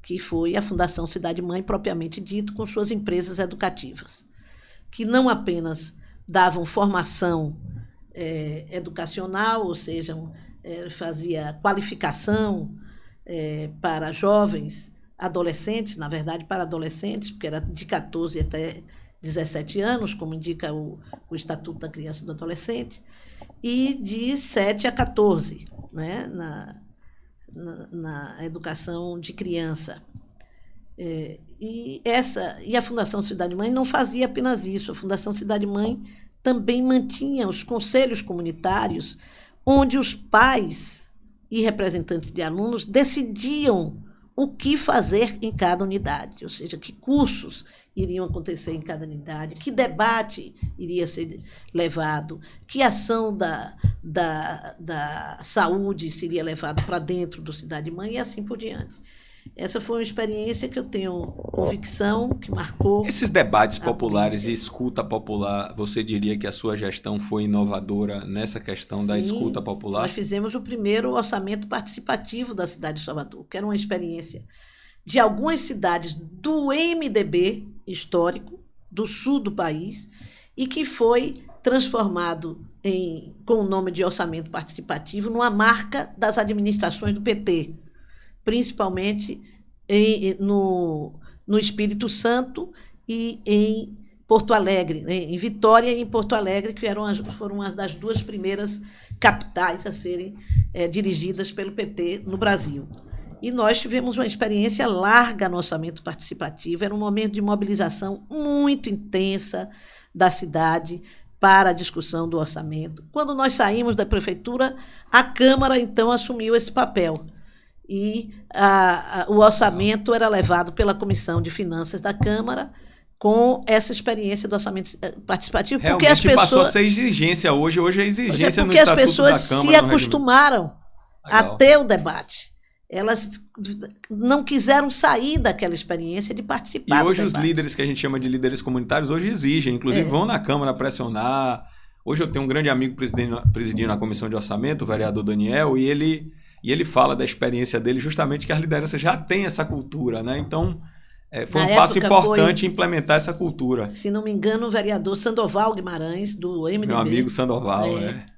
que foi a Fundação Cidade Mãe, propriamente dito, com suas empresas educativas, que não apenas davam formação educacional, ou seja, fazia qualificação para jovens, adolescentes, na verdade para adolescentes, porque era de 14 até 17 anos, como indica o Estatuto da Criança e do Adolescente, e de 7 a 14, né, na educação de criança. E a Fundação Cidade Mãe não fazia apenas isso. A Fundação Cidade Mãe também mantinha os conselhos comunitários, onde os pais e representantes de alunos decidiam o que fazer em cada unidade, ou seja, que cursos iriam acontecer em cada unidade, que debate iria ser levado, que ação da saúde seria levada para dentro do Cidade Mãe e assim por diante. Essa foi uma experiência que eu tenho convicção, que marcou... Esses debates populares e escuta popular, você diria que a sua gestão foi inovadora nessa questão da escuta popular? Nós fizemos o primeiro orçamento participativo da cidade de Salvador, que era uma experiência de algumas cidades do MDB histórico, do sul do país, e que foi transformado com o nome de orçamento participativo numa marca das administrações do PT, principalmente no Espírito Santo e em Porto Alegre, em Vitória e em Porto Alegre, que foram uma das 2 primeiras capitais a serem dirigidas pelo PT no Brasil. E nós tivemos uma experiência larga no orçamento participativo, era um momento de mobilização muito intensa da cidade para a discussão do orçamento. Quando nós saímos da prefeitura, a Câmara, então, assumiu esse papel. E o orçamento era levado pela Comissão de Finanças da Câmara com essa experiência do orçamento participativo. Realmente porque as pessoas, passou a ser exigência hoje é exigência no Estatuto da Câmara. Porque as pessoas se acostumaram a ter o debate. Elas não quiseram sair daquela experiência de participar. E hoje os líderes que a gente chama de líderes comunitários hoje exigem, inclusive vão na Câmara pressionar. Hoje eu tenho um grande amigo presidindo a Comissão de Orçamento, o vereador Daniel, e ele fala da experiência dele justamente que as lideranças já têm essa cultura, né? Então, foi um passo importante implementar essa cultura. Se não me engano, o vereador Sandoval Guimarães, do MDB. Meu amigo Sandoval,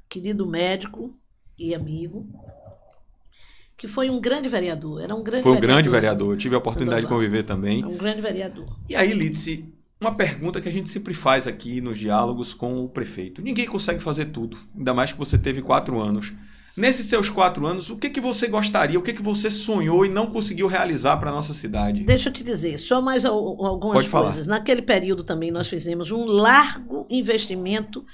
querido médico e amigo, que foi um grande vereador. Era um grande Foi um grande vereador. Eu tive a oportunidade Sandoval. De conviver também. Um grande vereador. E aí, Lídice, uma pergunta que a gente sempre faz aqui nos diálogos com o prefeito. Ninguém consegue fazer tudo, ainda mais que você teve 4 anos. Nesses seus 4 anos, o que você gostaria, o que você sonhou e não conseguiu realizar para a nossa cidade? Deixa eu te dizer, só mais algumas coisas. Naquele período também nós fizemos um largo investimento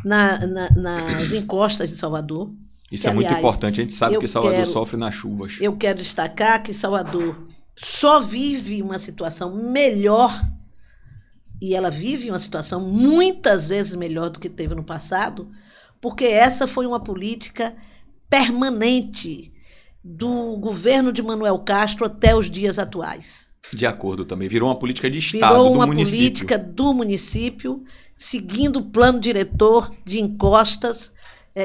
nas encostas de Salvador. Isso é muito importante, a gente sabe que Salvador sofre nas chuvas. Eu quero destacar que Salvador só vive uma situação melhor, e ela vive uma situação muitas vezes melhor do que teve no passado, porque essa foi uma política permanente do governo de Manuel Castro até os dias atuais. De acordo também. Virou uma política de Estado, Virou do uma município. política do município, seguindo o plano diretor de encostas,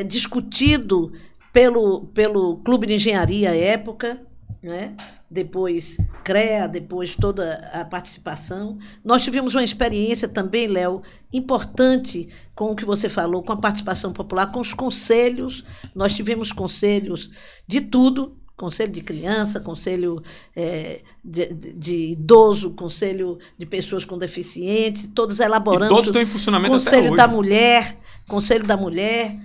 discutido pelo Clube de Engenharia à época, né? Depois CREA, depois toda a participação. Nós tivemos uma experiência também, Léo, importante com o que você falou, com a participação popular, com os conselhos. Nós tivemos conselhos de tudo, conselho de criança, conselho de idoso, conselho de pessoas com deficiência, todos elaborando. E todos estão em funcionamento até hoje. Conselho da Mulher,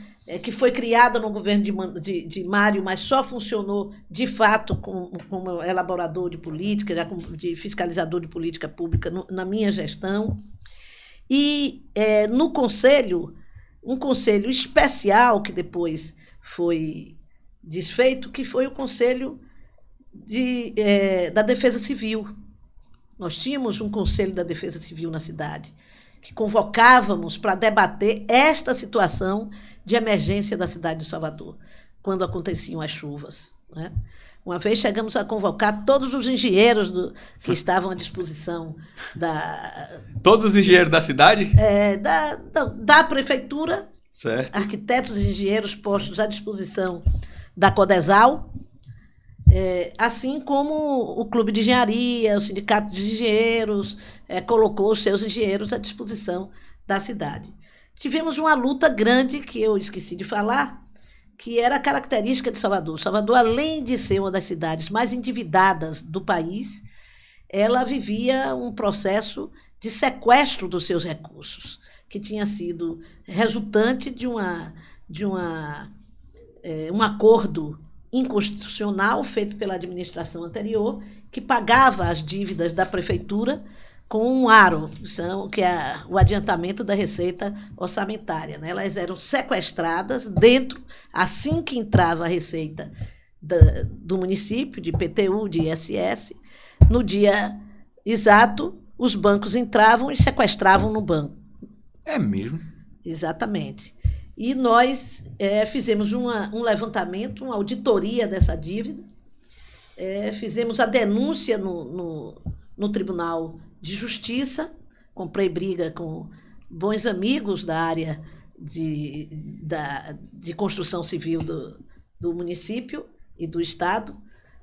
que foi criada no governo de Mário, mas só funcionou, de fato, como elaborador de política, de fiscalizador de política pública na minha gestão. E no conselho, um conselho especial que depois foi desfeito, que foi o Conselho da Defesa Civil. Nós tínhamos um Conselho da Defesa Civil na cidade, que convocávamos para debater esta situação de emergência da cidade de Salvador, quando aconteciam as chuvas, né? Uma vez chegamos a convocar todos os engenheiros que estavam à disposição Todos os engenheiros da cidade? Da prefeitura, certo. Arquitetos e engenheiros postos à disposição da Codesal, assim como o Clube de Engenharia, o Sindicato de Engenheiros, colocou os seus engenheiros à disposição da cidade. Tivemos uma luta grande, que eu esqueci de falar, que era a característica de Salvador. Salvador, além de ser uma das cidades mais endividadas do país, ela vivia um processo de sequestro dos seus recursos, que tinha sido resultante de um acordo inconstitucional feito pela administração anterior, que pagava as dívidas da prefeitura com um aro, que é o adiantamento da receita orçamentária, né? Elas eram sequestradas assim que entrava a receita do município, de IPTU, de ISS, no dia exato, os bancos entravam e sequestravam no banco. É mesmo? Exatamente. E nós fizemos um levantamento, uma auditoria dessa dívida, fizemos a denúncia no Tribunal de Justiça, comprei briga com bons amigos da área de construção civil do município e do Estado.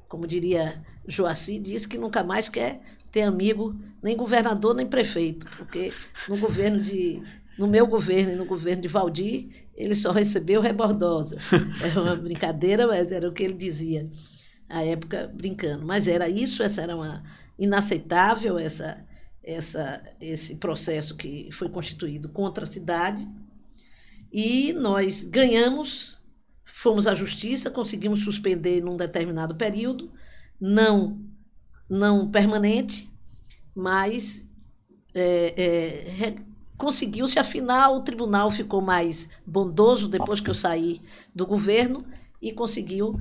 Como diria Joaci, disse que nunca mais quer ter amigo, nem governador, nem prefeito, porque no meu governo e no governo de Valdir, ele só recebeu rebordosa. Era uma brincadeira, mas era o que ele dizia à época, brincando. Mas era isso, essa era uma inaceitável, esse processo que foi constituído contra a cidade. E nós ganhamos, fomos à justiça, conseguimos suspender num determinado período, não permanente, mas conseguiu-se, afinal, o tribunal ficou mais bondoso depois que eu saí do governo e conseguiu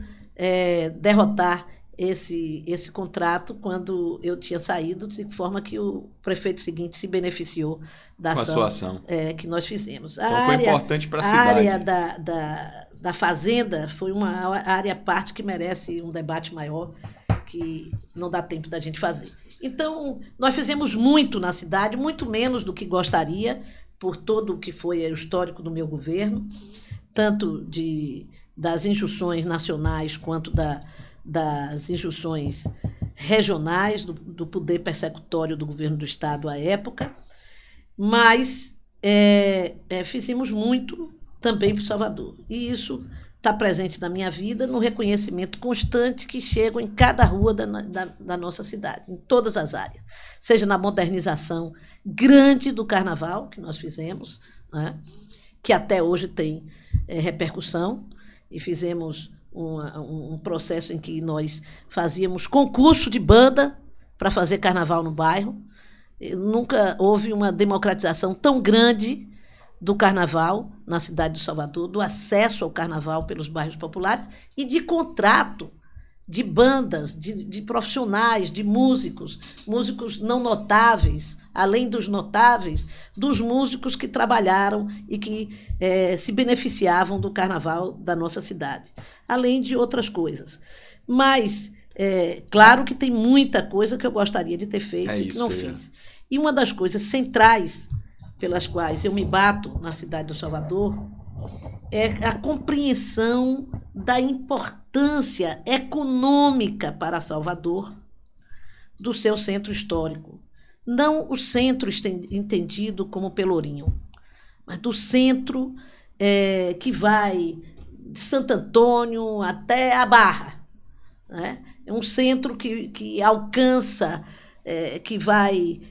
derrotar esse contrato quando eu tinha saído, de forma que o prefeito seguinte se beneficiou da ação que nós fizemos. Então foi importante para a cidade. A área da fazenda foi uma área à parte que merece um debate maior, que não dá tempo da gente fazer. Então, nós fizemos muito na cidade, muito menos do que gostaria, por todo o que foi o histórico do meu governo, tanto das injunções nacionais quanto das injunções regionais, do poder persecutório do governo do Estado à época, mas fizemos muito também para Salvador. E isso está presente na minha vida, no reconhecimento constante que chega em cada rua da nossa cidade, em todas as áreas. Seja na modernização grande do carnaval, que nós fizemos, né, que até hoje tem repercussão, e fizemos um processo em que nós fazíamos concurso de banda para fazer carnaval no bairro. Nunca houve uma democratização tão grande do carnaval na cidade de Salvador, do acesso ao carnaval pelos bairros populares e de contrato de bandas, de profissionais, de músicos, músicos não notáveis, além dos notáveis, dos músicos que trabalharam e que se beneficiavam do carnaval da nossa cidade, além de outras coisas. Mas, claro que tem muita coisa que eu gostaria de ter feito e que não fiz. E uma das coisas centrais pelas quais eu me bato na cidade do Salvador é a compreensão da importância econômica para Salvador do seu centro histórico. Não o centro entendido como Pelourinho, mas do centro que vai de Santo Antônio até a Barra. Né? É um centro que alcança, que vai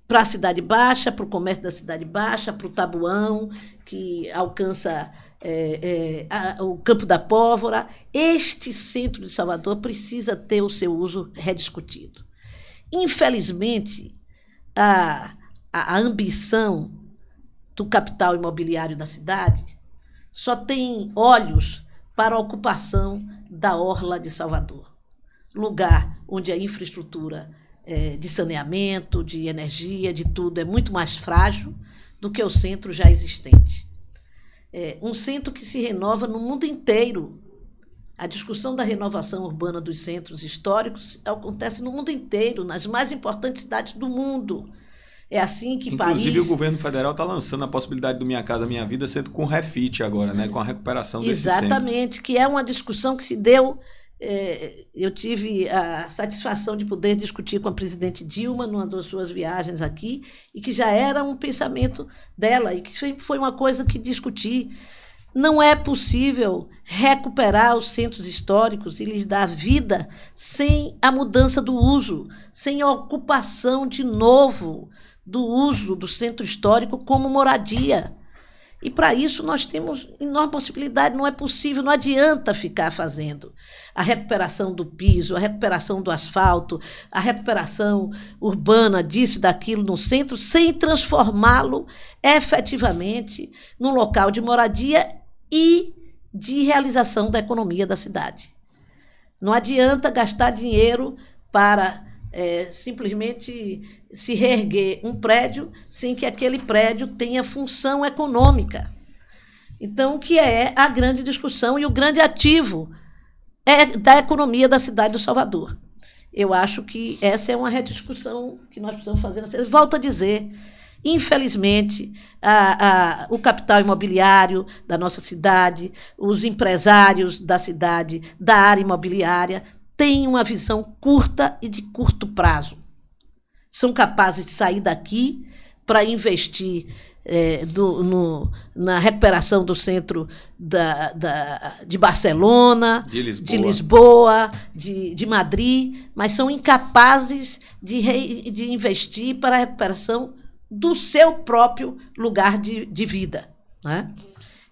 para a Cidade Baixa, para o comércio da Cidade Baixa, para o Tabuão, que alcança o Campo da Pólvora. Este centro de Salvador precisa ter o seu uso rediscutido. Infelizmente, a ambição do capital imobiliário da cidade só tem olhos para a ocupação da orla de Salvador, lugar onde a infraestrutura de saneamento, de energia, de tudo, é muito mais frágil do que o centro já existente. Um centro que se renova no mundo inteiro. A discussão da renovação urbana dos centros históricos acontece no mundo inteiro, nas mais importantes cidades do mundo. É assim que Paris... Inclusive, o governo federal está lançando a possibilidade do Minha Casa Minha Vida sendo com refit agora, né? Com a recuperação desse centro. Exatamente, que é uma discussão que se deu... eu tive a satisfação de poder discutir com a presidente Dilma numa das suas viagens aqui, e que já era um pensamento dela, e que foi uma coisa que discuti. Não é possível recuperar os centros históricos e lhes dar vida sem a mudança do uso, sem a ocupação de novo do uso do centro histórico como moradia. E, para isso, nós temos enorme possibilidade, não é possível, não adianta ficar fazendo a recuperação do piso, a recuperação do asfalto, a recuperação urbana disso e daquilo no centro, sem transformá-lo efetivamente num local de moradia e de realização da economia da cidade. Não adianta gastar dinheiro para simplesmente se reerguer um prédio sem que aquele prédio tenha função econômica. Então, o que é a grande discussão e o grande ativo da economia da cidade do Salvador? Eu acho que essa é uma rediscussão que nós precisamos fazer. Volto a dizer, infelizmente, o capital imobiliário da nossa cidade, os empresários da cidade, da área imobiliária, têm uma visão curta e de curto prazo. São capazes de sair daqui para investir na recuperação do centro de Barcelona, de Lisboa, de Madrid, mas são incapazes de investir para a recuperação do seu próprio lugar de vida. Né?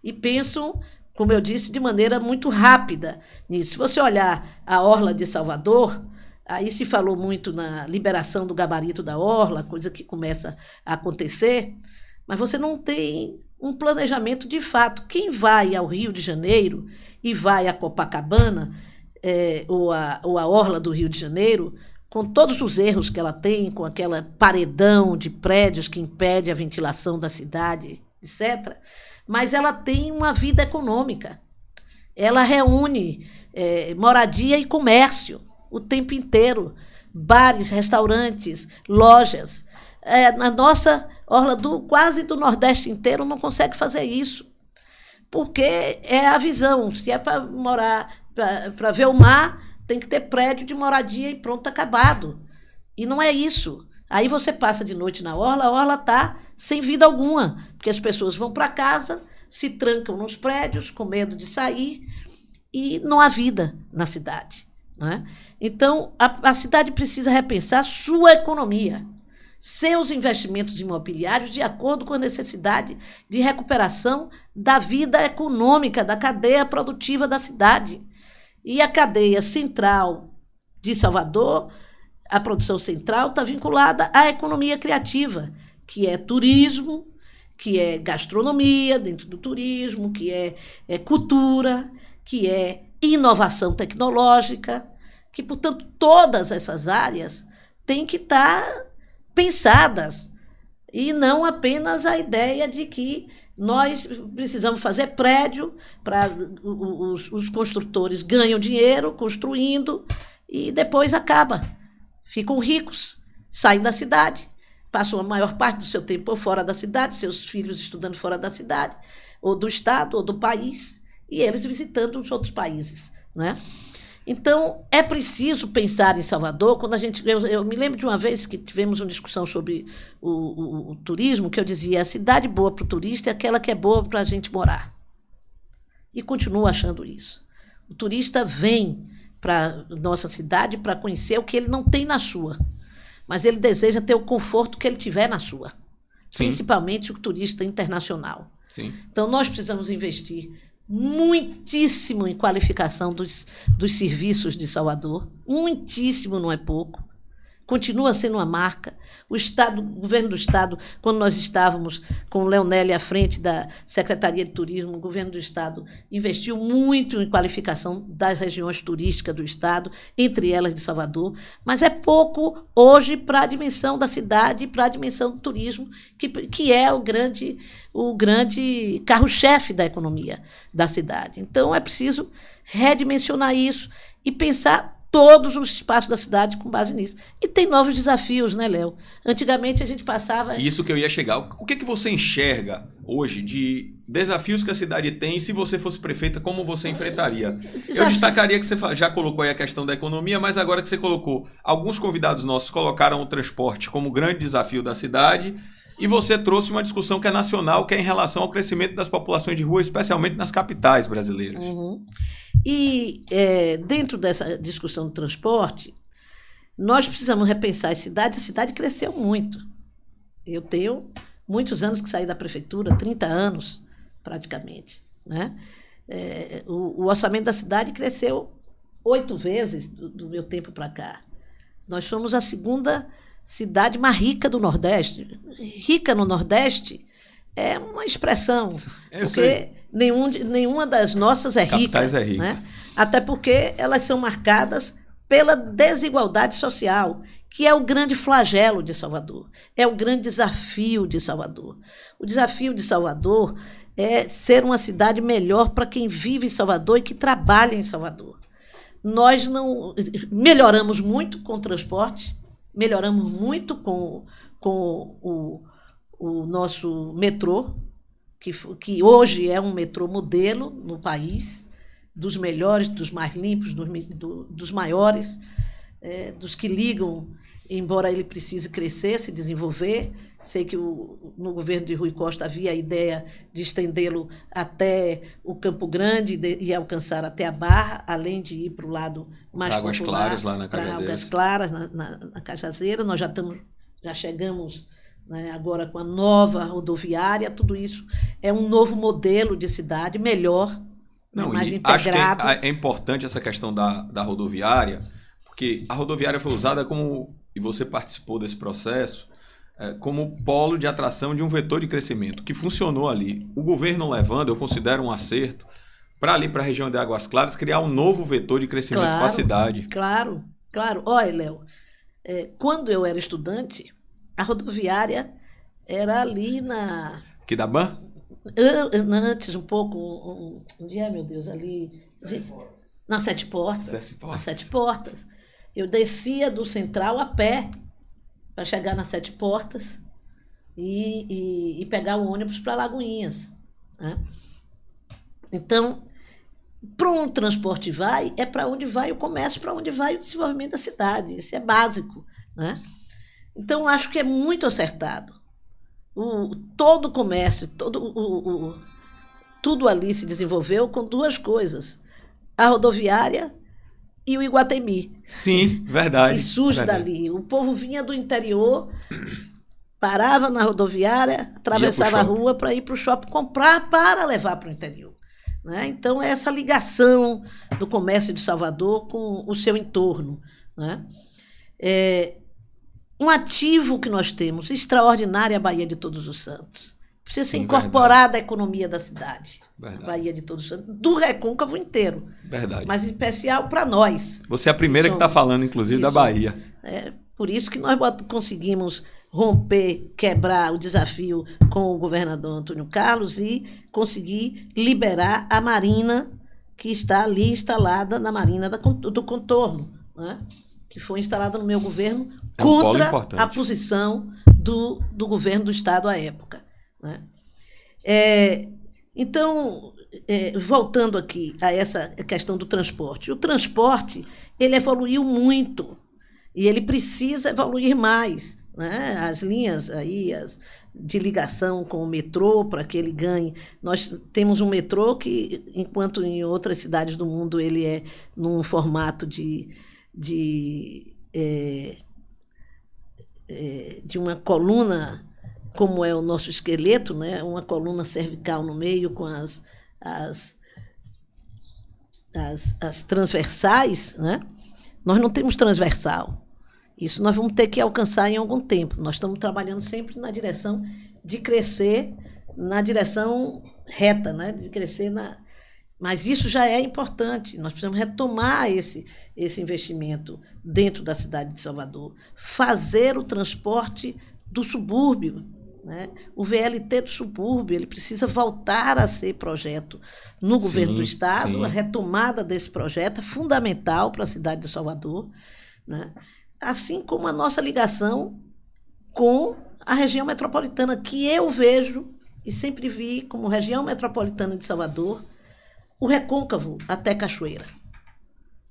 E pensam, como eu disse, de maneira muito rápida nisso. Se você olhar a orla de Salvador, aí se falou muito na liberação do gabarito da orla, coisa que começa a acontecer, mas você não tem um planejamento de fato. Quem vai ao Rio de Janeiro e vai a Copacabana, ou a orla do Rio de Janeiro, com todos os erros que ela tem, com aquela paredão de prédios que impede a ventilação da cidade, etc., mas ela tem uma vida econômica. Ela reúne moradia e comércio o tempo inteiro. Bares, restaurantes, lojas. Na nossa orla quase do Nordeste inteiro não consegue fazer isso. Porque é a visão. Se é para morar, para ver o mar, tem que ter prédio de moradia e pronto, acabado. E não é isso. Aí você passa de noite na orla, a orla está sem vida alguma, porque as pessoas vão para casa, se trancam nos prédios com medo de sair e não há vida na cidade. Não é? Então, a cidade precisa repensar sua economia, seus investimentos imobiliários de acordo com a necessidade de recuperação da vida econômica, da cadeia produtiva da cidade. E a cadeia central de Salvador, a produção central, está vinculada à economia criativa, que é turismo, que é gastronomia dentro do turismo, que é cultura, que é inovação tecnológica. que, portanto, todas essas áreas têm que estar pensadas, e não apenas a ideia de que nós precisamos fazer prédio para os construtores ganham dinheiro construindo e depois acaba. Ficam ricos, saem da cidade, passam a maior parte do seu tempo fora da cidade, seus filhos estudando fora da cidade, ou do estado, ou do país, e eles visitando os outros países, né? Então, é preciso pensar em Salvador. Quando eu me lembro de uma vez que tivemos uma discussão sobre o turismo, que eu dizia, a cidade boa para o turista é aquela que é boa para a gente morar. E continuo achando isso. O turista vem para a nossa cidade para conhecer o que ele não tem na sua, mas ele deseja ter o conforto que ele tiver na sua. Sim. Principalmente o turista internacional. Sim. Então, nós precisamos investir muitíssimo em qualificação dos serviços de Salvador, muitíssimo, não é pouco. Continua sendo uma marca. O governo do Estado, quando nós estávamos com o Leonelli à frente da Secretaria de Turismo, o governo do Estado investiu muito em qualificação das regiões turísticas do Estado, entre elas de Salvador, mas é pouco hoje para a dimensão da cidade e para a dimensão do turismo, que é o grande carro-chefe da economia da cidade. Então, é preciso redimensionar isso e pensar todos os espaços da cidade com base nisso. E tem novos desafios, né, Léo? Antigamente a gente passava... Isso que eu ia chegar. O que você enxerga hoje de desafios que a cidade tem, e se você fosse prefeita, como você enfrentaria? Eu destacaria que você já colocou aí a questão da economia, mas agora que você colocou, alguns convidados nossos colocaram o transporte como grande desafio da cidade, e você trouxe uma discussão que é nacional, que é em relação ao crescimento das populações de rua, especialmente nas capitais brasileiras. Uhum. E dentro dessa discussão do transporte, nós precisamos repensar as cidades. A cidade cresceu muito. Eu tenho muitos anos que saí da prefeitura, 30 anos praticamente, né? O orçamento da cidade cresceu 8 vezes do meu tempo para cá. Nós somos a segunda cidade mais rica do Nordeste. Rica no Nordeste é uma expressão, porque nenhuma das nossas é rica. Capitais é rica. Né? Até porque elas são marcadas pela desigualdade social, que é o grande flagelo de Salvador, é o grande desafio de Salvador. O desafio de Salvador é ser uma cidade melhor para quem vive em Salvador e que trabalha em Salvador. Nós não melhoramos muito com o transporte, melhoramos muito com o nosso metrô, que hoje é um metrô modelo no país, dos melhores, dos mais limpos, dos maiores, dos que ligam, embora ele precise crescer, se desenvolver. Sei que no governo de Rui Costa havia a ideia de estendê-lo até o Campo Grande e alcançar até a Barra, além de ir para o lado mais popular. Águas Claras, lá na Cajazeira. Águas Claras, na Cajazeira. Nós já chegamos, né, agora com a nova rodoviária. Tudo isso é um novo modelo de cidade, melhor, mais integrado. Acho que é importante essa questão da rodoviária, porque a rodoviária foi usada como, e você participou desse processo, como polo de atração de um vetor de crescimento, que funcionou ali. O governo levando, eu considero um acerto, para ali, para a região de Águas Claras, criar um novo vetor de crescimento para a cidade. Claro. Olha, Léo, quando eu era estudante, a rodoviária era ali na... Quidaban? Antes, um pouco... Onde é, meu Deus? Ali... Nas Sete Portas. Nas Sete Portas. Eu descia do Central a pé para chegar nas Sete Portas e pegar o ônibus para Lagoinhas. Né? Então, para um transporte é para onde vai o comércio, para onde vai o desenvolvimento da cidade. Isso é básico. Né? Então, acho que é muito acertado. Todo o comércio, tudo ali se desenvolveu com duas coisas. A rodoviária e o Iguatemi. Sim, verdade. Que surge dali. O povo vinha do interior, parava na rodoviária, atravessava a rua para ir para o shopping comprar para levar para o interior. Né? Então, é essa ligação do comércio de Salvador com o seu entorno. Né? Um ativo que nós temos, extraordinária, a Baía de Todos os Santos. precisa ser Sim, incorporada à economia da cidade. Verdade. Bahia de Todos os Santos, do Recôncavo inteiro. Verdade. Mas em especial para nós. Você é a primeira que está falando, inclusive, da Bahia. É por isso que nós conseguimos romper, quebrar o desafio com o governador Antônio Carlos e conseguir liberar a Marina, que está ali instalada na Marina do Contorno, né? Que foi instalada no meu governo contra a posição do governo do Estado à época, né? Então, voltando aqui a essa questão do transporte. O transporte, ele evoluiu muito e ele precisa evoluir mais, né? As linhas aí, de ligação com o metrô, para que ele ganhe. Nós temos um metrô que, enquanto em outras cidades do mundo ele é num formato de uma coluna, como é o nosso esqueleto, né? Uma coluna cervical no meio com as transversais, né? Nós não temos transversal. Isso nós vamos ter que alcançar em algum tempo. Nós estamos trabalhando sempre na direção de crescer, na direção reta, né? De crescer Mas isso já é importante. Nós precisamos retomar esse investimento dentro da cidade de Salvador, fazer o transporte do subúrbio, né? O VLT do subúrbio, ele precisa voltar a ser projeto no governo do Estado. Sim. A retomada desse projeto é fundamental para a cidade de Salvador, né? Assim como a nossa ligação com a região metropolitana, que eu vejo e sempre vi como região metropolitana de Salvador, o Recôncavo até Cachoeira.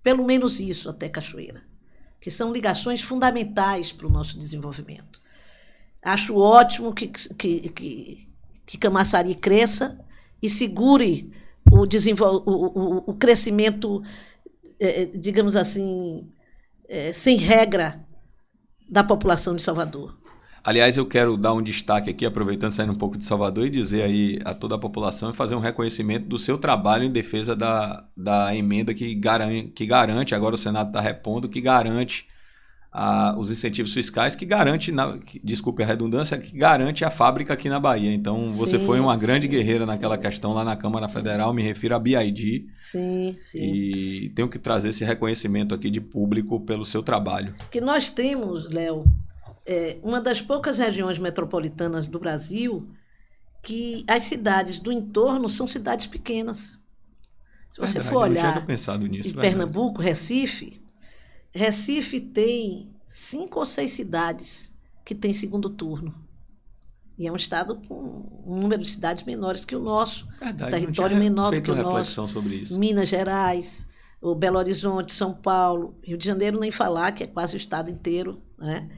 Pelo menos isso, até Cachoeira, que são ligações fundamentais para o nosso desenvolvimento. Acho ótimo que Camaçari cresça e segure o crescimento, digamos assim, sem regra, da população de Salvador. Aliás, eu quero dar um destaque aqui, aproveitando saindo um pouco de Salvador, e dizer aí a toda a população e fazer um reconhecimento do seu trabalho em defesa da emenda que garante, agora o Senado está repondo, que garante os incentivos fiscais, que garante, desculpe a redundância, que garante a fábrica aqui na Bahia. Então, você foi uma grande guerreira naquela questão lá na Câmara Federal, me refiro à BID. Sim. E tenho que trazer esse reconhecimento aqui de público pelo seu trabalho. Que nós temos, Léo, uma das poucas regiões metropolitanas do Brasil que as cidades do entorno são cidades pequenas. Se você for olhar em Pernambuco, Recife tem 5 ou 6 cidades que têm segundo turno. E é um estado com um número de cidades menores que o nosso. Território menor do que o nosso. Sobre isso. Minas Gerais, o Belo Horizonte, São Paulo, Rio de Janeiro nem falar, que é quase o estado inteiro, né?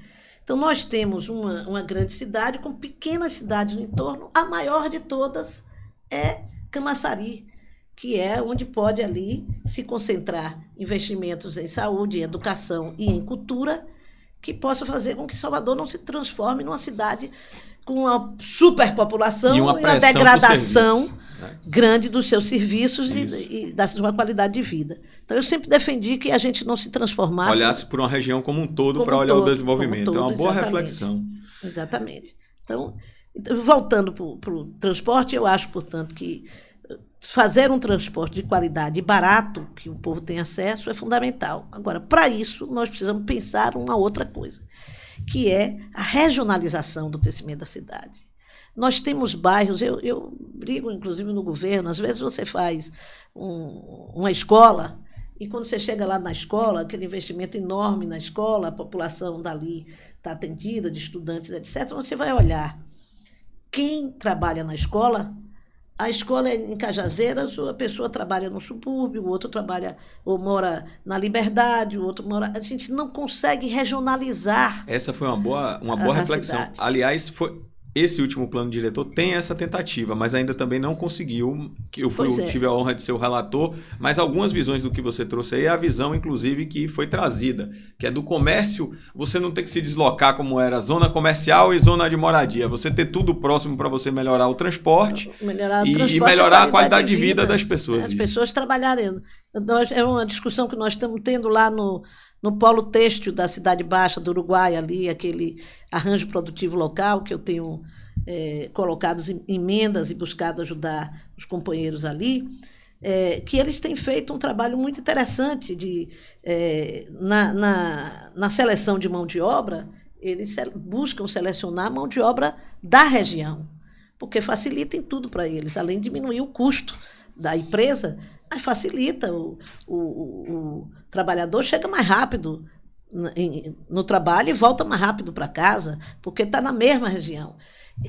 Então, nós temos uma grande cidade com pequenas cidades no entorno. A maior de todas é Camaçari, que é onde pode ali se concentrar investimentos em saúde, em educação e em cultura, que possa fazer com que Salvador não se transforme numa cidade com uma superpopulação e uma degradação grande dos seus serviços e da sua qualidade de vida. Então, eu sempre defendi que a gente não se transformasse... Olhasse por uma região como um todo para olhar o desenvolvimento. É uma boa reflexão. Exatamente. Então, voltando para o transporte, eu acho, portanto, que fazer um transporte de qualidade e barato, que o povo tem acesso, é fundamental. Agora, para isso, nós precisamos pensar uma outra coisa, que é a regionalização do crescimento da cidade. Nós temos bairros, eu brigo, inclusive, no governo, às vezes você faz uma escola, e quando você chega lá na escola, aquele investimento enorme na escola, a população dali está atendida, de estudantes, etc., você vai olhar quem trabalha na escola. A escola é em Cajazeiras, a pessoa trabalha no subúrbio, o outro trabalha ou mora na Liberdade, o outro mora... A gente não consegue regionalizar. Essa foi uma boa reflexão. Cidade. Aliás, esse último plano diretor tem essa tentativa, mas ainda também não conseguiu. Eu tive a honra de ser o relator, mas algumas visões do que você trouxe aí é a visão, inclusive, que foi trazida, que é do comércio, você não ter que se deslocar como era zona comercial e zona de moradia, você ter tudo próximo para você melhorar o transporte, e melhorar a qualidade de vida das pessoas. As pessoas trabalharem. É uma discussão que nós estamos tendo lá no polo têxtil da Cidade Baixa do Uruguai, ali, aquele arranjo produtivo local que eu tenho colocados em emendas e buscado ajudar os companheiros ali, que eles têm feito um trabalho muito interessante na seleção de mão de obra. Eles buscam selecionar mão de obra da região, porque facilita em tudo para eles, além de diminuir o custo da empresa, mas facilita. O trabalhador chega mais rápido no trabalho e volta mais rápido para casa, porque está na mesma região.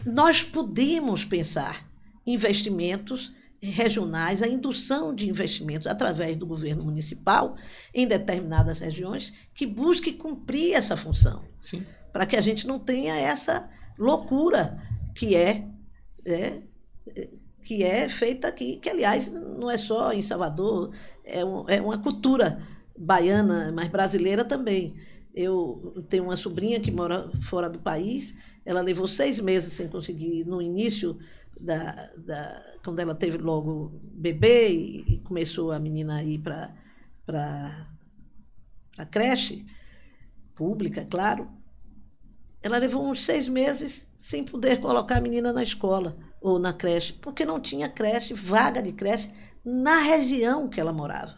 Nós podemos pensar em investimentos regionais, a indução de investimentos através do governo municipal em determinadas regiões que busque cumprir essa função. Sim. Para que a gente não tenha essa loucura que é feita aqui, que, aliás, não é só em Salvador, é uma cultura baiana, mas brasileira também. Eu tenho uma sobrinha que mora fora do país, ela levou 6 meses sem conseguir, no início, quando ela teve logo bebê e começou a menina a ir para a creche pública, claro, ela levou uns 6 meses sem poder colocar a menina na escola ou na creche, porque não tinha creche, vaga de creche, na região que ela morava.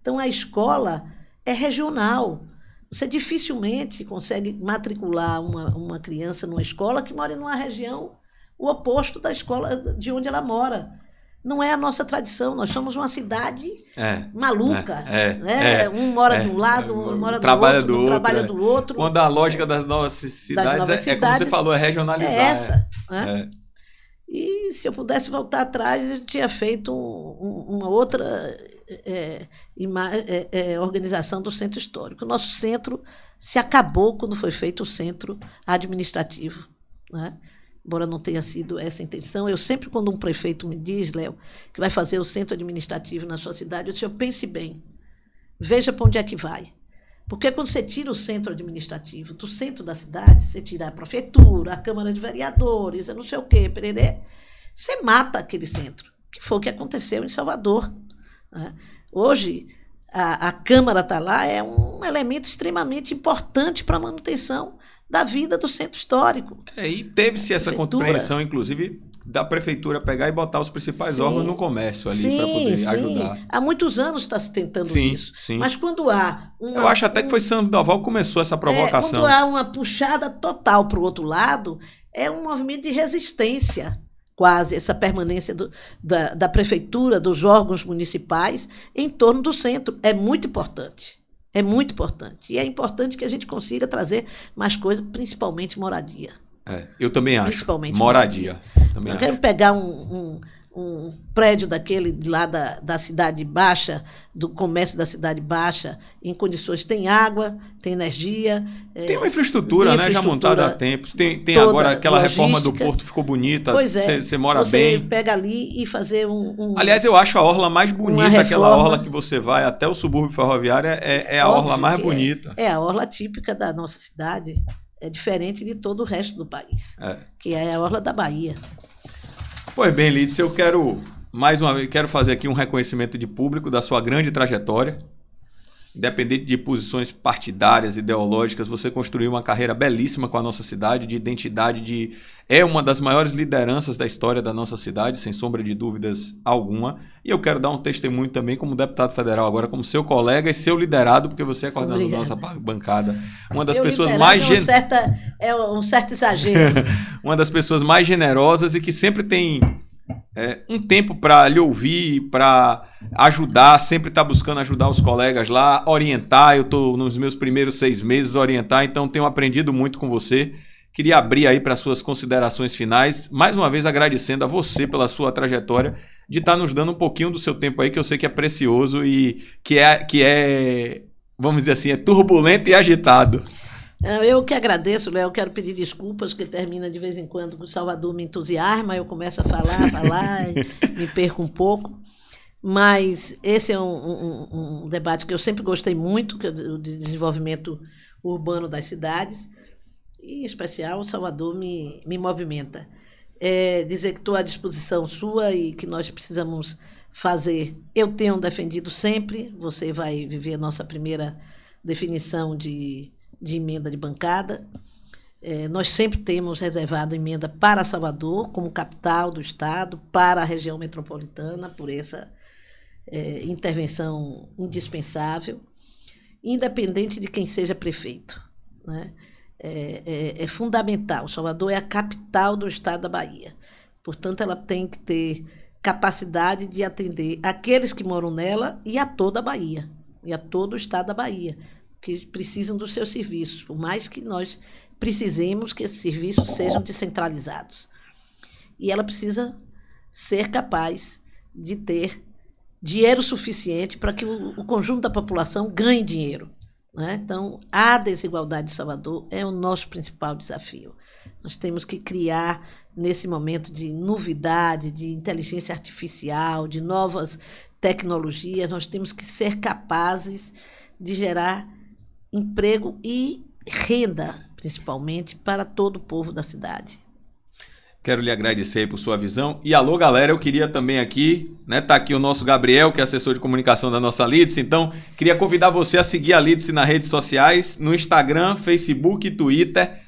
Então, a escola é regional. Você dificilmente consegue matricular uma criança numa escola que mora numa região o oposto da escola de onde ela mora. Não é a nossa tradição, nós somos uma cidade maluca. Um mora de um lado, um mora do outro, trabalha do outro. Quando a lógica das nossas cidades, como você falou, é regionalizar. É essa. E se eu pudesse voltar atrás, eu tinha feito uma outra organização do centro histórico. O nosso centro se acabou quando foi feito o centro administrativo, né? Embora não tenha sido essa a intenção, eu sempre, quando um prefeito me diz, Léo, que vai fazer o centro administrativo na sua cidade, eu digo, pense bem, veja para onde é que vai. Porque quando você tira o centro administrativo do centro da cidade, você tira a prefeitura, a Câmara de Vereadores, eu não sei o quê, pererê, você mata aquele centro, que foi o que aconteceu em Salvador, né? Hoje, a Câmara está lá, é um elemento extremamente importante para a manutenção da vida do centro histórico. E teve-se essa compreensão, inclusive, da prefeitura pegar e botar os principais órgãos no comércio ali para poder ajudar. Há muitos anos está se tentando isso. Sim. Mas quando há... Eu acho até que foi Sandoval que começou essa provocação. Quando há uma puxada total para o outro lado, é um movimento de resistência, quase, essa permanência da prefeitura, dos órgãos municipais em torno do centro. É muito importante. É muito importante. E é importante que a gente consiga trazer mais coisas, principalmente moradia. Eu também acho. Principalmente moradia. Não quero pegar um prédio daquele lá da Cidade Baixa, do comércio da Cidade Baixa, em condições, tem água, tem energia. Tem uma infraestrutura, né, já montada há tempos. Tem agora aquela logística. Reforma do Porto, ficou bonita. Pois é. Você mora bem. Você pega ali e fazer Aliás, eu acho a orla mais bonita, aquela orla que você vai até o subúrbio ferroviário, é a orla mais bonita. É a orla típica da nossa cidade. É diferente de todo o resto do país, que é a orla da Bahia. Pois bem, Lídice, eu quero, mais uma vez, fazer aqui um reconhecimento de público da sua grande trajetória. Independente de posições partidárias, ideológicas, você construiu uma carreira belíssima com a nossa cidade, de identidade, é uma das maiores lideranças da história da nossa cidade, sem sombra de dúvidas alguma. E eu quero dar um testemunho também como deputado federal agora, como seu colega e seu liderado, porque você é coordenador da nossa bancada. Uma das pessoas mais... É um certo exagero. Uma das pessoas mais generosas e que sempre tem... um tempo para lhe ouvir, para ajudar, sempre está buscando ajudar os colegas lá, orientar. Eu estou nos meus primeiros 6 meses orientar, então tenho aprendido muito com você. Queria abrir aí para suas considerações finais, mais uma vez agradecendo a você pela sua trajetória, de estar nos dando um pouquinho do seu tempo aí, que eu sei que é precioso e que é, vamos dizer assim, é turbulento e agitado. Eu que agradeço, Léo. Quero pedir desculpas, que termina de vez em quando que o Salvador me entusiasma, eu começo a falar, me perco um pouco. Mas esse é um debate que eu sempre gostei muito, que é o de desenvolvimento urbano das cidades, e, em especial, o Salvador me movimenta. Dizer que estou à disposição sua e que nós precisamos fazer. Eu tenho defendido sempre, você vai viver a nossa primeira definição de emenda de bancada. Nós sempre temos reservado emenda para Salvador, como capital do Estado, para a região metropolitana, por essa intervenção indispensável, independente de quem seja prefeito, né? É fundamental. Salvador é a capital do Estado da Bahia. Portanto, ela tem que ter capacidade de atender aqueles que moram nela e a toda a Bahia, e a todo o Estado da Bahia, que precisam dos seus serviços, por mais que nós precisemos que esses serviços sejam descentralizados. E ela precisa ser capaz de ter dinheiro suficiente para que o conjunto da população ganhe dinheiro, né? Então, a desigualdade de Salvador é o nosso principal desafio. Nós temos que criar, nesse momento de novidade, de inteligência artificial, de novas tecnologias, nós temos que ser capazes de gerar emprego e renda, principalmente, para todo o povo da cidade. Quero lhe agradecer por sua visão. E alô, galera, eu queria também aqui, né, tá aqui o nosso Gabriel, que é assessor de comunicação da nossa Lídice, então queria convidar você a seguir a Lídice nas redes sociais, no Instagram, Facebook e Twitter,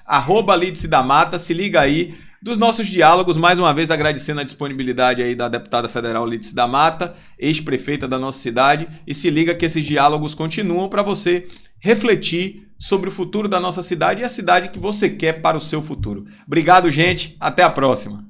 @Lídice da Mata, se liga aí, dos nossos diálogos, mais uma vez agradecendo a disponibilidade aí da deputada federal Lídice da Mata, ex-prefeita da nossa cidade, e se liga que esses diálogos continuam para você refletir sobre o futuro da nossa cidade e a cidade que você quer para o seu futuro. Obrigado, gente. Até a próxima.